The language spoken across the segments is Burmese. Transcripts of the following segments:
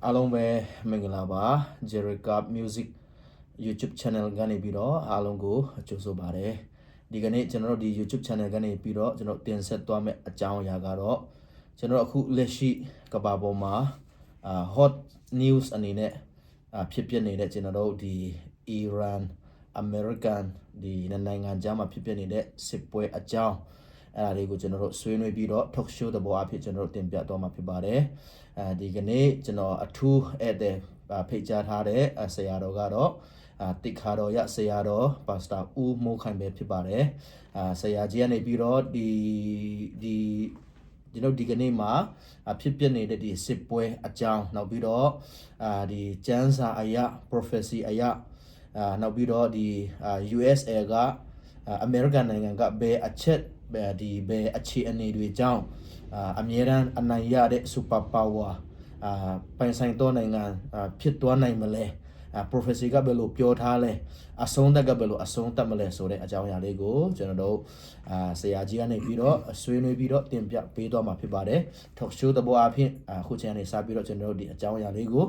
အားလုံးပဲမင်္ဂလာပါ Jerica Music YouTube Channel ကနေပြီးတော့အားလုံးကိုကြိုဆိုပါတယ်ဒီကနေ့ကျွန်တော်တို့ဒီ YouTube Channel ကနေပြီးတော့ကျွန်တော်တင်ဆက်သွားမယ့်အကြောင်းအရာကတော့ကျွန်တော်အခုလက်ရှိကမ္ဘာပေါ်မှာhot news အနေနဲ့ဖြစ်ပျက်နေတဲ့ကျွန်တော်တို့ဒီ Iran American ဒီနိုင်ငံကြားမှာဖြစ်ပျက်နေတဲ့စစ်ပွဲအကြောင်းအဲ့ဒါတွေကိုကျွန်တော်တို့ဆွေးနွေးပြီးတော့ talk show တဘောအဖြစ်ကျွန်တော်တို့တင်ပြသွားမှာဖြစ်ပါတယ်ဒီကနေ့ကျွန်တော်အထူးဧည့်သည်ဖိတ်ကြားထားတဲ့ဆရာတော်ကတော့တိခါတော်ရဆရာတော်ပါစတာဦးမိုးခိုင်ပဲဖြစ်ပါတယ်ဆရာကြီးကနေပြီးတော့ကျွန်တော်ဒီကနေ့မှာဖြစ်ပျက်နေတဲ့ဒီစစ်ပွဲအကြောင်းနောက်ပြီးတော့ဒီကျမ်းစာအရာ prophecy အရာနောက်ပြီးတော့ဒီ USA ကအမေရိကန်နိုင်ငံကဘယ်အချက်ဒီဘယ်အခြေအနေတွေကြောင့်အမြဲတမ်းအနိုင်ရတဲ့ super power ပိုင်ဆိုင်သောနိုင်ငံဖြစ်သွားနိုင်မလဲ prophecy ကဘယ်လိုပြောထားလဲအဆုံးသက်ကဘယ်လိုအဆုံးသတ်မလဲဆိုတဲ့အကြောင်းအရာလေးကိုကျွန်တော်တို့ဆရာကြီးကနေပြီးတော့ဆွေးနွေးပြီးတော့တင်ပြပေးသွားမှာဖြစ်ပါတယ် talk show တဘောအဖြစ်ခုချိန်ကနေစပြီးတော့ကျွန်တော်တို့ဒီအကြောင်းအရာလေးကို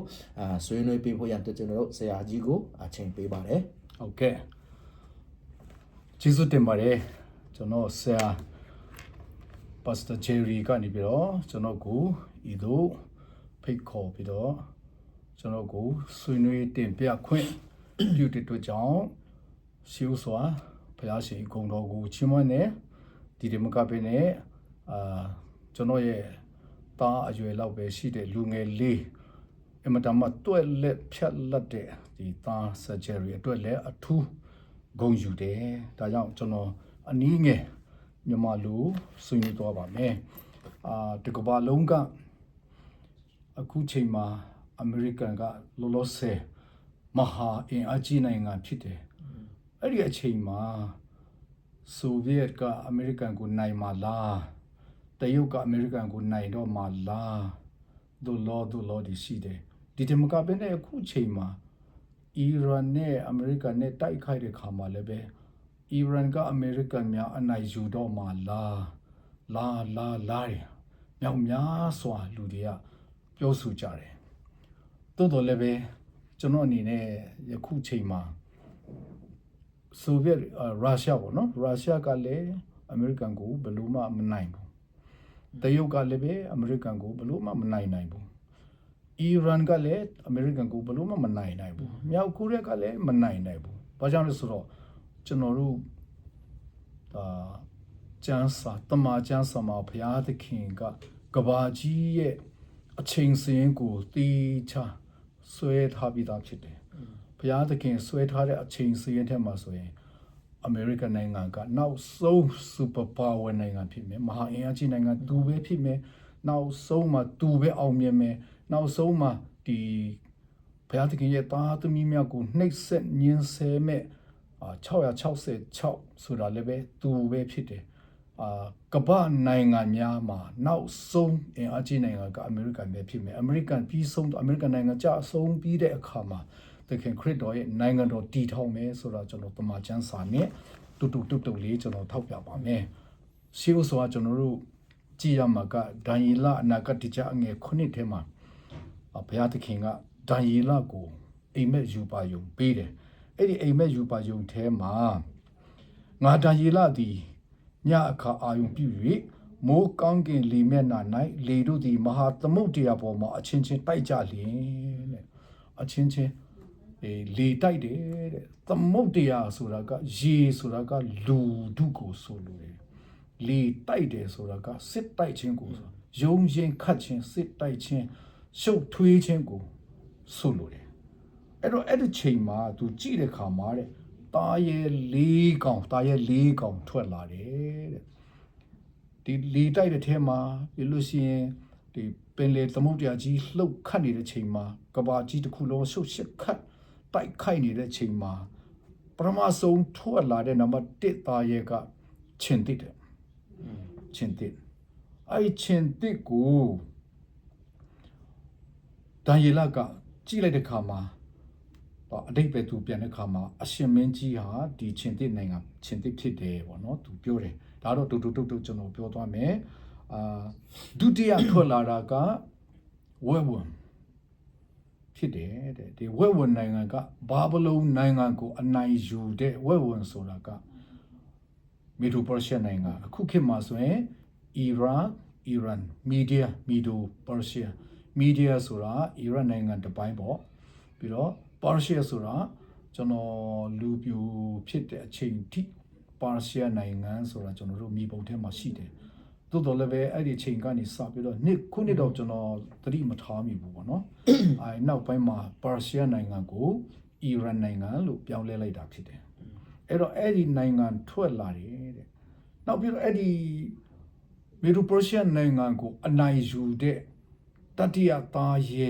ဆွေးနွေးပေးဖို့ရန်ကျွန်တော်တို့ဆရာကြီးကိုအချိန်ပေးပါတယ် ဟုတ်ကဲ့ကျေးဇူးတင်ပါတယ်ကျွန်တော်ဆရာပါစတာဂျယ်ရီကနေပြီးတော့ကျွန်တော်ကိုဤသို့ဖိတ်ခေါ်ပြီးတော့ကျွန်တော်ကိုဆွေးနွေးတင်ပြခွင့်ပြုတဲ့အတွက်ကြောင့်ရှေးဥစွာဘုရားရှင်ဂုဏ်တော်ကိုချီးမွမ်းနေဒီမကပဲနဲ့ကျွန်တော်ရဲ့သားအရွယ်လောက်ပဲရှိတဲ့လူငယ်လေးအမတမတွက်လက်ဖြတ်လက်တဲ့ဒီသားဆာဂျယ်ရီအတွက်လည်းအထူးဂုဏ်ယူတယ်ဒါကြောင့်ကျွန်တော်အနည်းငယ်မြန်မာလူဆွေးနွေးသွားပါမယ်ဒီကမ္ဘာလုံးကအခုချိန်မှာအမေရိကန်ကလောလောဆယ်မဟာအင်အားကြီးနိုင်ငံဖြစ်တယ်အဲ့ဒီအချိန်မှာဆိုဗီယက်ကအမေရိကန်ကိုနိုင်မှာလားတရုတ်ကအမေရိကန်ကိုနိုင်တော့မှာလားဒိုလောဒီရှိတယ်ဒီမကပဲနဲ့အခုချိန်မှာအီရန်နဲ့အမေရိကန်နဲ့တိုက်ခိုက်တဲ့ခါမှာလည်းပဲအီရန်ကအမေရိကန်များအနိုင်ယူတော့မှာလားမြောက်များစွာလူတွေကပြောဆိုကြတယ်တိုးတော်လည်းပဲကျွန်တော်အနေနဲ့ယခုချိန်မှာဆိုဗီယက်ရုရှားပေါ့နော်ရုရှားကလည်းအမေရိကန်ကိုဘယ်လို့မှမနိုင်ဘူးတရုတ်ကလည်းပဲအမေရိကန်ကိုဘယ်လို့မှမနိုင်ဘူးအီရန်ကလည်းအမေရိကန်ကိုဘယ်လို့မှမနိုင်ဘူးမြောက်ကိုရီးယားကလည်းမနိုင်ဘူးဘာကြောင့်လဲဆိုတော့ကျွန်တော်တို့ကျမ်းစာတမန်ကျမ်းစာမှာဘုရားသခင်ကကဘာကြီးရဲ့အချိန်စင်းကိုတီးချဆွဲထားပြီးသားဖြစ်တယ်ဘုရားသခင်ဆွဲထားတဲ့အချိန်စင်းထဲမှာဆိုရင်အမေရိကန်နိုင်ငံကနောက်ဆုံး super power နိုင်ငံဖြစ်မယ်မဟာအင်အားကြီးနိုင်ငံသူပဲဖြစ်မယ်နောက်ဆုံးမှာသူပဲအောင်မြင်မယ်နောက်ဆုံးမှာဒီဘုရားသခင်ရဲ့သားသမီးများကိုနှိပ်စက်ညှဉ်းဆဲမဲ့666ဆိုတာလည်းပဲသူပဲဖြစ်တယ်ကမ္ဘာနိုင်ငံများမှာနောက်ဆုံးအင်အားကြီးနိုင်ငံကအမေရိကန်ပဲဖြစ်မယ်အမေရိကန်ပြီးဆုံးအမေရိကန်နိုင်ငံကြအဆုံးပြီးတဲ့အခါမှာသခင်ခရစ်တော်ရဲ့နိုင်ငံတော်တည်ထောင်မယ်ဆိုတော့ကျွန်တော်တမန်ကျမ်းစာနဲ့တူလေးကျွန်တော်ထောက်ပြပါမယ်ရှေးဥစွာကျွန်တော်တို့ကြည်ရမှာကဒံယေလအနာဂတ်ကျအငယ်9ထဲမှာဘုရားသခင်ကဒံယေလကိုအိမ်မက်ယူပါယုံပေးတယ်အဲ့ဒီအိမ်မက်ယူပါယုံထဲမှာငါဒံယေလသည်ညအခါအာယုံပြု၍မိုးကောင်းကင်လေမျက်နှာ၌လေတို့သည်မဟာသမုဒ္ဒရာပေါ်မှာအချင်းချင်းတိုက်ကြလျင်တဲ့အချင်းချင်းလေတိုက်တယ်တဲ့သမုဒ္ဒရာဆိုတာကရေဆိုတာကလူဒုကိုဆိုလိုတယ်လေတိုက်တယ်ဆိုတာကစစ်တိုက်ခြင်းကိုယုံရင်ခတ်ခြင်းစစ်တိုက်ခြင်းရှုပ်ထွေးခြင်းကိုဆိုလိုတယ်အဲ့တော့အဲ့ဒီချိန်မှာသူကြည့်တဲ့ခါမှာတဲ့တာရဲ့၄ကောင်ထွက်လာတယ်တဲ့ဒီလေတိုက်တဲ့ထဲမှာပြလို့ရှိရင်ဒီပင်လေသမုဒ္ဒရာကြီးလှုပ်ခတ်နေတဲ့ချိန်မှာကဘာကြီးတစ်ခုလုံးရှုပ်ရှက်ခတ်တိုက်ခိုက်နေတဲ့ချိန်မှာပရမဆုံးထွက်လာတဲ့နံပါတ်1တာရဲ့ကချင်းတစ်အဲ့ချင်းတစ်ကိုဒံယေလကကြည့်လိုက်တဲ့ခါမှာအတိတ်ပဲသူပြန်တဲ့ခါမှာအရှင်မင်းကြီးဟာဒီချင်းတစ်နိုင်ငံချင်းတစ်ဖြစ်တယ်ပေါ့နော်သူပြောတယ်ဒါတော့တူကျွန်တော်ပြောသွားမယ်ဒုတိယထွက်လာတာကဝဲဝံ ဖြစ်တယ်တဲ့ဒီဝက်ဝင်နိုင်ငံကဘာဘလုံနိုင်ငံကိုအနိုင်ယူတဲ့ဝက်ဝင်ဆိုတာကမီဒိုပါရှားနိုင်ငံအခုခေတ်မှာဆိုရင်အီရန်မီဒီပါရှားမီဒီယာဆိုတာအီရန်နိုင်ငံတစ်ပိုင်းပေါ့ပြီးတော့ပါရှားဆိုတာကျွန်တော်လူပြူဖြစ်တဲ့အချိန်ထိပါရှားနိုင်ငံဆိုတာကျွန်တော်တို့မြေပုံထဲမှာရှိတယ်တိုးတော်လည်းပဲအဲ့ဒီအချိန်ကနေစပြီးတော့ခုနှစ်တော့ကျွန်တော်သတိမထားမိဘူးပေါ့နော်အဲနောက်ပိုင်းမှာပါရှားနိုင်ငံကိုအီရန်နိုင်ငံလို့ပြောင်းလဲလိုက်တာဖြစ်တယ်အဲ့တော့အဲ့ဒီနိုင်ငံထွက်လာတယ်တဲ့နောက်ပြီးတော့အဲ့ဒီမီဒိုပါရှားနိုင်ငံကိုအနိုင်ယူတဲ့တတိယသားရဲ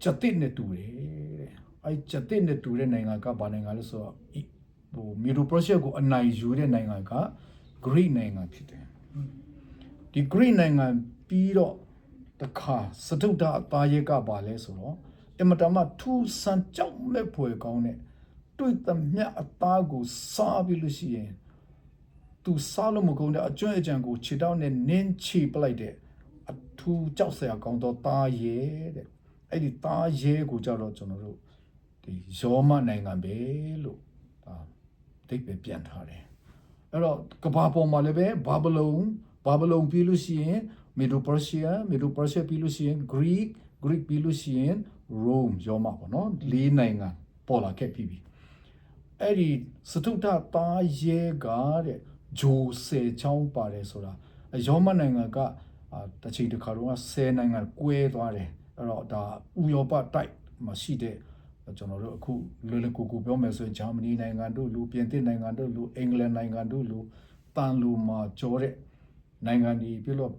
ချက်တစ်နဲ့တူတယ်တဲ့အဲချက်တစ်နဲ့တူတဲ့နိုင်ငံကဘာနိုင်ငံလဲဆိုတော့ဟိုမီဒိုပါရှားကိုအနိုင်ယူတဲ့နိုင်ငံကဂရိနိုင်ငံဖြစ်တယ်ဒီဂရိနိုင်ငံပြီးတော့တခါစတုဒ္ဓအသားရဲကဘာလဲဆိုတော့အမတမထူဆန်ကြောက်မဲ့ဖွယ်ကောင်းတဲ့တွေ့သမျှအသားကိုစားပြီးလို့ရှိရင်သူစားလို့မကုန်တဲ့အကျွမ်းအကြံကိုခြေထောက်နဲ့နင်းချပလိုက်တဲ့အထူးကြောက်စရာကောင်းသောသားရဲတဲ့အဲ့ဒီသားရဲကိုကြတော့ကျွန်တော်တို့ဒီယောမနိုင်ငံပဲလို့ဒါသိပဲပြန်ထားတယ်အဲ့တော့ကမ္ဘာပေါ်မှာလည်းပဲဘာဘလုံပြီးလို့ရှိရင်မီဒိုပါရှားပြီးလို့ရှိရင်ဂရိပြီးလို့ရှိရင်ရိုးယောမပေါ့နော်လေးနိုင်ငံပေါ်လာခဲ့ပြီအဲ့ဒီစတုတ္ထသားရဲကတဲ့ဂျိုဆယ်ချောင်းပါတယ်ဆိုတာယောမနိုင်ငံကတချိန်တစ်ခါတော့10နိုင်ငံကွဲသွားတယ်အဲ့တော့ဒါဥရောပတိုက်မှာရှိတဲ့ကျွန်တော်တို့အခုလွယ်လွယ်ကူကူပြောမယ်ဆိုရင်ဂျာမနီနိုင်ငံတို့လူပြင်သစ်နိုင်ငံတို့လူအင်္ဂလန်နိုင်ငံတို့လူတန်လူမှာကြောတဲ့နိုင်ငံတွေပြီးတော့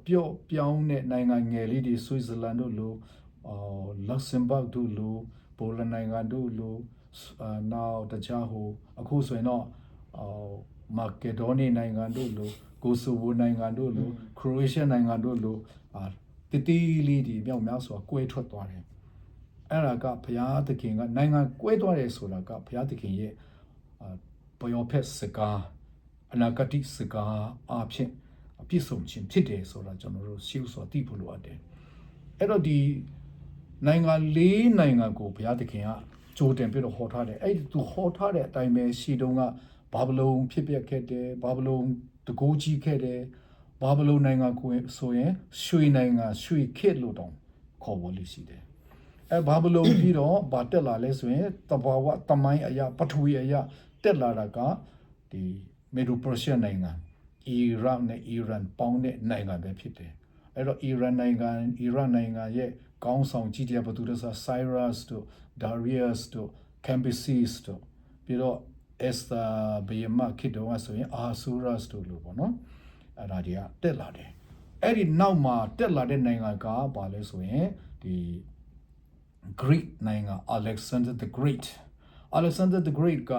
ပြောင်းတဲ့နိုင်ငံငယ်လေးတွေဆွစ်ဇာလန်တို့လူလက်ဆင်ဘာတို့လူပိုလန်နိုင်ငံတို့လူနောက်တခြားဟိုအခုဆိုရင်တော့မာကက်ဒိုနီးနိုင်ငံတို့လူကိုဆိုဗိုနိုင်ငံတို့လူခရိုအေးရှားနိုင်ငံတို့လူတတိလီဒီမြောက်များစွာကွဲထွက်သွားတယ်အဲ့ဒါကဘုရားသခင်ကနိုင်ငံကွဲသွားတယ်ဆိုတာကဘုရားသခင်ရဲ့ပယောဖက်စကားအနာဂတ်စကားအဖြစ်ပြည့်စုံခြင်းဖြစ်တယ်ဆိုတာကျွန်တော်တို့ရှင်းစွာသိဖို့လိုအပ်တယ်အဲ့တော့ဒီနိုင်ငံ၄နိုင်ငံကိုဘုရားသခင်ကကြိုတင်ပြီးတော့ဟောထားတယ်အဲ့ဒီသူဟောထားတဲ့အတိုင်းပဲရှီတုံးကဘာဘလုံဖြစ်ပျက်ခဲ့တယ်ဘာဘလုံတကိုးကြီးခဲ့တယ်ဘာဘလုံနိုင်ငံကိုဆိုရင်ရွှေနိုင်ငံရွှေခေတ်လို့တောင်ခေါ်ဝေါ်လို့ရှိတယ်ဘာဘလုံပြီးတော့ဗာတက်လာလဲဆိုရင်တဘာဝတမိုင်းအရာပထဝီအရာတက်လာတာကဒီမီဒိုပါရှားနိုင်ငံအီရတ်နဲ့အီရန်ပေါင်းတဲ့နိုင်ငံပဲဖြစ်တယ်အဲ့တော့အီရန်နိုင်ငံရဲ့ကောင်းဆောင်ကြီးတဲ့ဘသူတို့ဆို Cyrus တို့ Darius တို့ Cambyses တို့ပြီးတော့ Esther ဘေးမှာခေတ္တကဆိုရင် Ahasuerus တို့လို့ပေါ့နော်အဲ့ဒါတွေကတက်လာတယ်အဲ့ဒီနောက်မှာတက်လာတဲ့နိုင်ငံကဘာလဲဆိုရင်ဒီ Greek နိုင်ငံ Alexander the Great က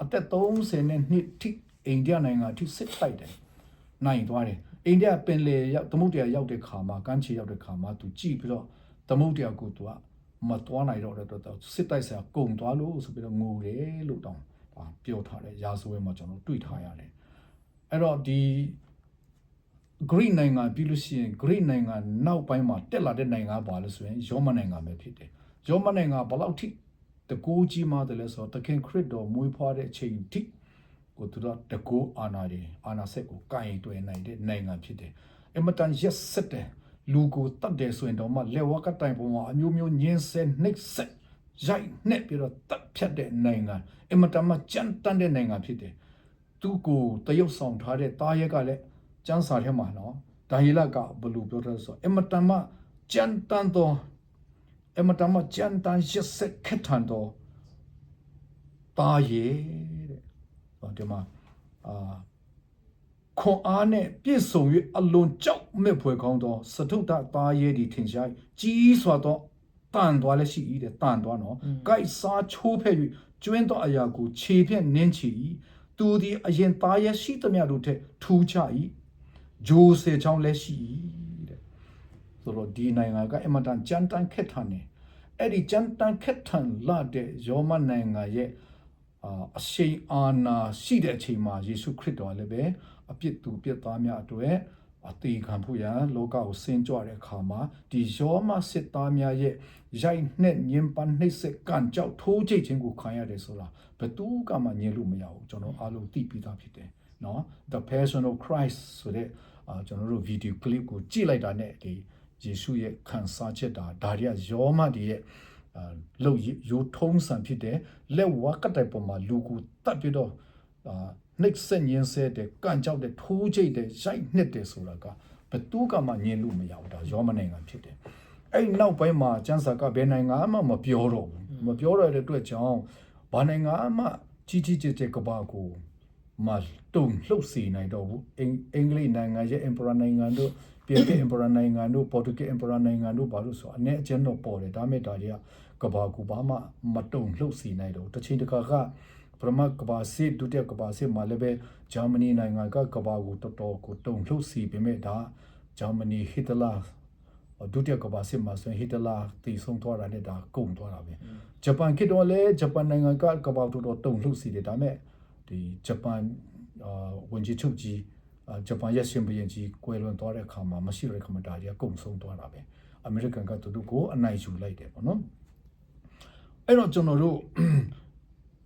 အသက်30နှစ်ထိအိန္ဒိယနိုင်ငံအထိစစ်တိုက်တယ်နိုင်သွားတယ်အိန္ဒိယပင်လယ်ရောက်သမုဒ္ဒရာရောက်တဲ့ခါမှာကမ်းခြေရောက်တဲ့ခါမှာသူကြည့်ပြီးတော့သမုဒ္ဒရာကိုသူကမသွားနိုင်တော့တဲ့တော့စစ်တိုက်ဆရာကုန်သွားလို့ဆိုပြီးတော့ငိုတယ်လို့တောင်းပြောထားတယ်ရာဇဝဲမှာကျွန်တော်တွေ့ထားရတယ်အဲ့တော့ဒီ Greek နိုင်ငံပြီးလို့ရှိရင် Greek နိုင်ငံနောက်ပိုင်းမှာတက်လာတဲ့နိုင်ငံပါလို့ဆိုရင်ယောမနိုင်ငံပဲဖြစ်တယ်ယောမနိုင်ငံဘယ်လောက်ထိတကူကြီးမှတယ်လဲဆိုတော့တခင်ခရစ်တော်မွေးဖွားတဲ့အချိန်ထိကိုသူတို့တကူအာနာဆက်ကိုကင်တွယ်နိုင်တဲ့နိုင်ငံဖြစ်တယ်အမတန်ရက်ဆက်တယ်လူကိုတတ်တယ်ဆိုရင်တော့မှလက်ဝါးကတိုင်ပေါ်မှာအမျိုးမျိုးညင်းဆဲနှိပ်စက်ရိုက်နှက်ပြီးတော့တပ်ဖြတ်တဲ့နိုင်ငံအမတန်မှကြမ်းတမ်းတဲ့နိုင်ငံဖြစ်တယ်သူကိုတရုတ်ဆောင်ထားတဲ့တားရက်ကလည်းကျန်းစာထဲမှာနော်ဒါဟီလကဘလူပြောတယ်ဆိုအမတန်မှကြမ်းတမ်းသောအမတန်မှကြမ်းတမ်းရက်ဆက်ခက်ထန်သောတားရဲတဲ့ဒီမှာခွန်အားနဲ့ပြည့်စုံ၍အလွန်ကြောက်မဲ့ဖွယ်ကောင်းသောစတုတ္ထသားရဲဒီထင်ရှားကြီးစွာသောတန်သွားလည်းရှိ၏တဲ့တန်သွားနော်ကိုက်စားချိုးဖဲ့၍ကျွင်းသောအရာကိုခြေဖြင့်နင်းချ၏သူသည်အရင်သားရဲရှိသမျှတို့ထက်ထူးခြား၏ဂျိုဆယ်ချောင်းလည်းရှိ၏တဲ့ဆိုတော့ဒီနိုင်ငံကအမတန်ကြမ်းတမ်းခက်ထန်နေအဲ့ဒီကြမ်းတမ်းခက်ထန်လာတဲ့ယောမနိုင်ငံရဲ့အရှိန်အာဏာရှိတဲ့အချိန်မှာယေရှုခရစ်တော်လည်းပဲအပြစ်သူပြစ်သားများအတွက် အသေးခံဖို့ရလောကကိုဆင်းကြွတဲ့အခါမှာဒီယောမစစ်သားများရဲ့ရိုက်နှက်ညင်ပန်းနှိပ်စက်ကန်ကြောက်ထိုးကြိတ်ခြင်းကိုခံရတယ်ဆိုတာဘယ်သူကမှညင်လို့မရဘူးကျွန်တော်အားလုံးသိပြီးသားဖြစ်တယ်နော် The Passion of Christ ဆိုတဲ့ကျွန်တော်တို့ video clip ကိုကြည့်လိုက်တာနဲ့ဒီယေရှုရဲ့ခံစားချက်ဒါတွေကယောမတွေရဲ့လို့ရိုးထုံးစံဖြစ်တယ်လက်ဝါကတိုင်ပေါ်မှာလူကိုတတ်ပြီးတော့နှိပ်စက်ညင်ဆဲတဲ့ကန်ကြောက်တဲ့ထိုးကြိတ်တဲ့ရိုက်နှက်တဲ့ဆိုတာကဘယ်သူကမှညင်လို့မရဘူးဒါယောမနိုင်ငံဖြစ်တယ်အဲ့နောက်ပိုင်းမှာကျန်းစာကဘယ်နိုင်ငံမှမပြောတော့ဘူးမပြောရတဲ့အတွက်ကြောင့်ဘာနိုင်ငံမှကြီးကြီးကျယ်ကျယ်ကဘာကိုမတုံလှုပ်စီနိုင်တော့ဘူးအင်္ဂလိပ်နိုင်ငံရဲ့ Emperor နိုင်ငံတို့ပြင်သစ် Emperor နိုင်ငံတို့ Portuguese Emperor နိုင်ငံတို့ဘာလို့ဆိုအနေအကျဉ်းတော့ပေါ်တယ်ဒါမဲ့ဒါတွေကကဘာကိုဘာမှမတုံလှုပ်စီနိုင်တော့တစ်ချိန်တစ်ခါကပရမတ်ကဘာစစ်ဒုတိယကဘာစစ်မှာလည်းပဲဂျာမနီနိုင်ငံကကဘာကိုတော်တော်ကိုတုံလှုပ်စီပေမဲ့ဒါဂျာမနီဟစ်တလာဒုတိယကဘာစစ်မှာဆိုရင်ဟစ်တလာတည်ဆုံးသွားတာနဲ့ဒါကုန်သွားတာပဲဂျပန်ခေတ်တော့လေဂျပန်နိုင်ငံကကဘာတော်တော်တုံလှုပ်စီတယ်ဒါမဲ့ဒီဂျပန်ဝန်ကြီးချုပ်ကြီးဂျပန်ရဲ့ရှင်ဘုရင်ကြီးကွယ်လွန်သွားတဲ့အခါမှာမရှိတဲ့ခမတာကြီးကုန်ဆုံးသွားတာပဲအမေရိကန်ကသူတို့ကိုအနိုင်ယူလိုက်တယ်ပေါ့နော်အဲ့တော့ကျွန်တော်တို့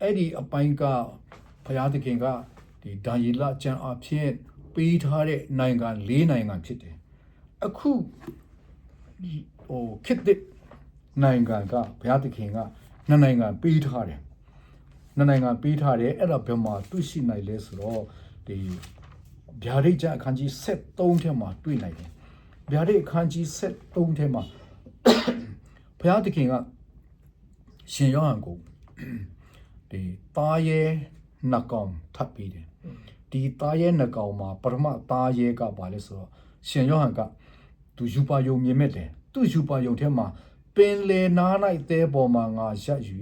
အဲ့ဒီအပိုင်းကဘုရားသခင်ကဒီဒါယေလကျမ်းအဖြစ်ပေးထားတဲ့နိုင်ငံ၄နိုင်ငံဖြစ်တယ်အခုခေတ်တဲ့နိုင်ငံကဘုရားသခင်ကနှစ်နိုင်ငံပေးထားတယ်နှစ်နိုင်ငံပေးထားတယ်အဲ့ဒါဘယ်မှာတွေ့ရှိနိုင်လဲဆိုတော့ဒီဗျာဒိတ်ကျမ်းအခန်းကြီး73ထဲမှာတွေ့နိုင်တယ်ဗျာဒိတ်အခန်းကြီး73ထဲမှာဘုရားသခင်ကရှင်ယောဟန်ကိုဒီသားရဲနှကောင်ထပ်ပြီးတယ်ဒီသားရဲနှကောင်မှာပထမသားရဲကပါလဲဆိုတော့ရှင်ယောဟန်ကသူယူပါယုံမြင်မဲ့တယ်သူယူပါယုံထဲမှာပင်လေနား၌သဲပေါ်မှာငါရက်ယူ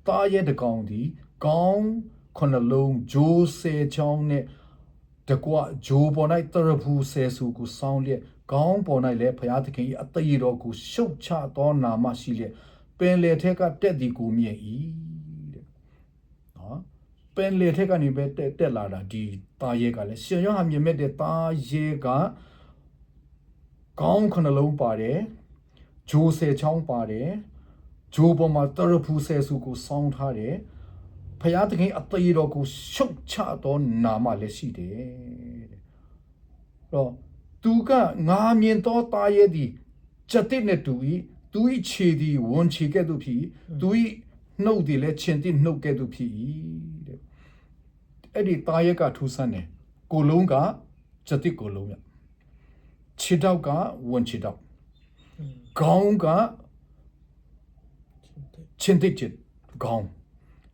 သားရဲတကောင်ဒီကောင်းခုနှလုံးဂျိုးဆယ်ချောင်းနဲ့တကွဂျိုးပေါ်၌တရဖူဆယ်စုကိုစောင်းလျက်ကောင်းပေါ်၌လည်းဘုရားသခင်၏အသေးတော်ကိုရှုတ်ချသောနာမရှိလျက်ပင်လေထက်ကတက်သည်ကိုမြင်၏တဲ့နော်ပင်လေထက်ကနေပဲတက်လာတာဒီသားရဲကလည်းရှင်ယောဟန်မြင်မဲ့တဲ့သားရဲကကောင်းခုနှလုံးပါတယ်ဂျိုးဆယ်ချောင်းပါတယ်ဂျိုးပေါ်မှာတရဖူဆယ်စုကိုစောင်းထားတယ်ဖယားသခင်အသေးတော်ကိုရှုတ်ချသောနာမလည်းရှိတယ်တဲ့တော့သူကငါမြင်သောသားရဲ့သည်စတဲ့နဲ့တူ၏သူ၏ခြေသည်ဝန်ခြေကဲ့သို့ဖြစ်သူ၏နှုတ်သည်လည်းခြင်သည်နှုတ်ကဲ့သို့ဖြစ်၏တဲ့အဲ့ဒီသားရဲ့ကထူးဆန်းတယ်ကိုလုံးကစတဲ့ကိုလုံးရခြေတောက်ကဝန်ခြေတောက်ခေါင်းကခြင်တဲ့ခေါင်း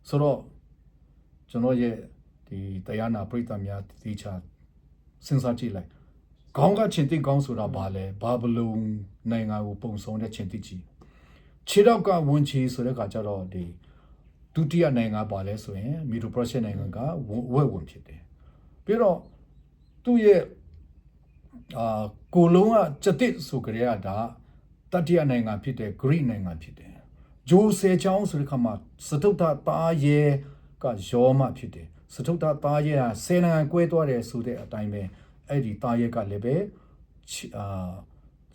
ဆိုတော့ကျွန်တော်ရဲ့ဒီတရားနာပရိသတ်များသိချစဉ်းစားကြည့်လိုက်ခေါင်းကချင်းတိခေါင်းဆိုတာဘာလဲဘာဘလုံနိုင်ငံကိုပုံဆောင်တဲ့ချင်းတိကြီးခြေတော့ကဝန်ချီဆိုတဲ့ခါကျတော့ဒီဒုတိယနိုင်ငံပါလဲဆိုရင်မီဒိုပရက်ရှ်နိုင်ငံကဝက်ဝင်ဖြစ်တယ်ပြီးတော့သူ့ရဲ့ကိုလုံးကစတစ်ဆိုကြရတာတတိယနိုင်ငံဖြစ်တဲ့ဂရိနိုင်ငံဖြစ်တယ်ဂျိုးဆယ်ချောင်းဆိုတဲ့ခါမှာစတုတ္ထသားရဲကယောမဖြစ်တယ်စတုတ္ထသားရဲဟာ10နိုင်ငံကွဲသွားတယ်ဆိုတဲ့အတိုင်းပဲအဲ့ဒီသားရဲကလည်းပဲ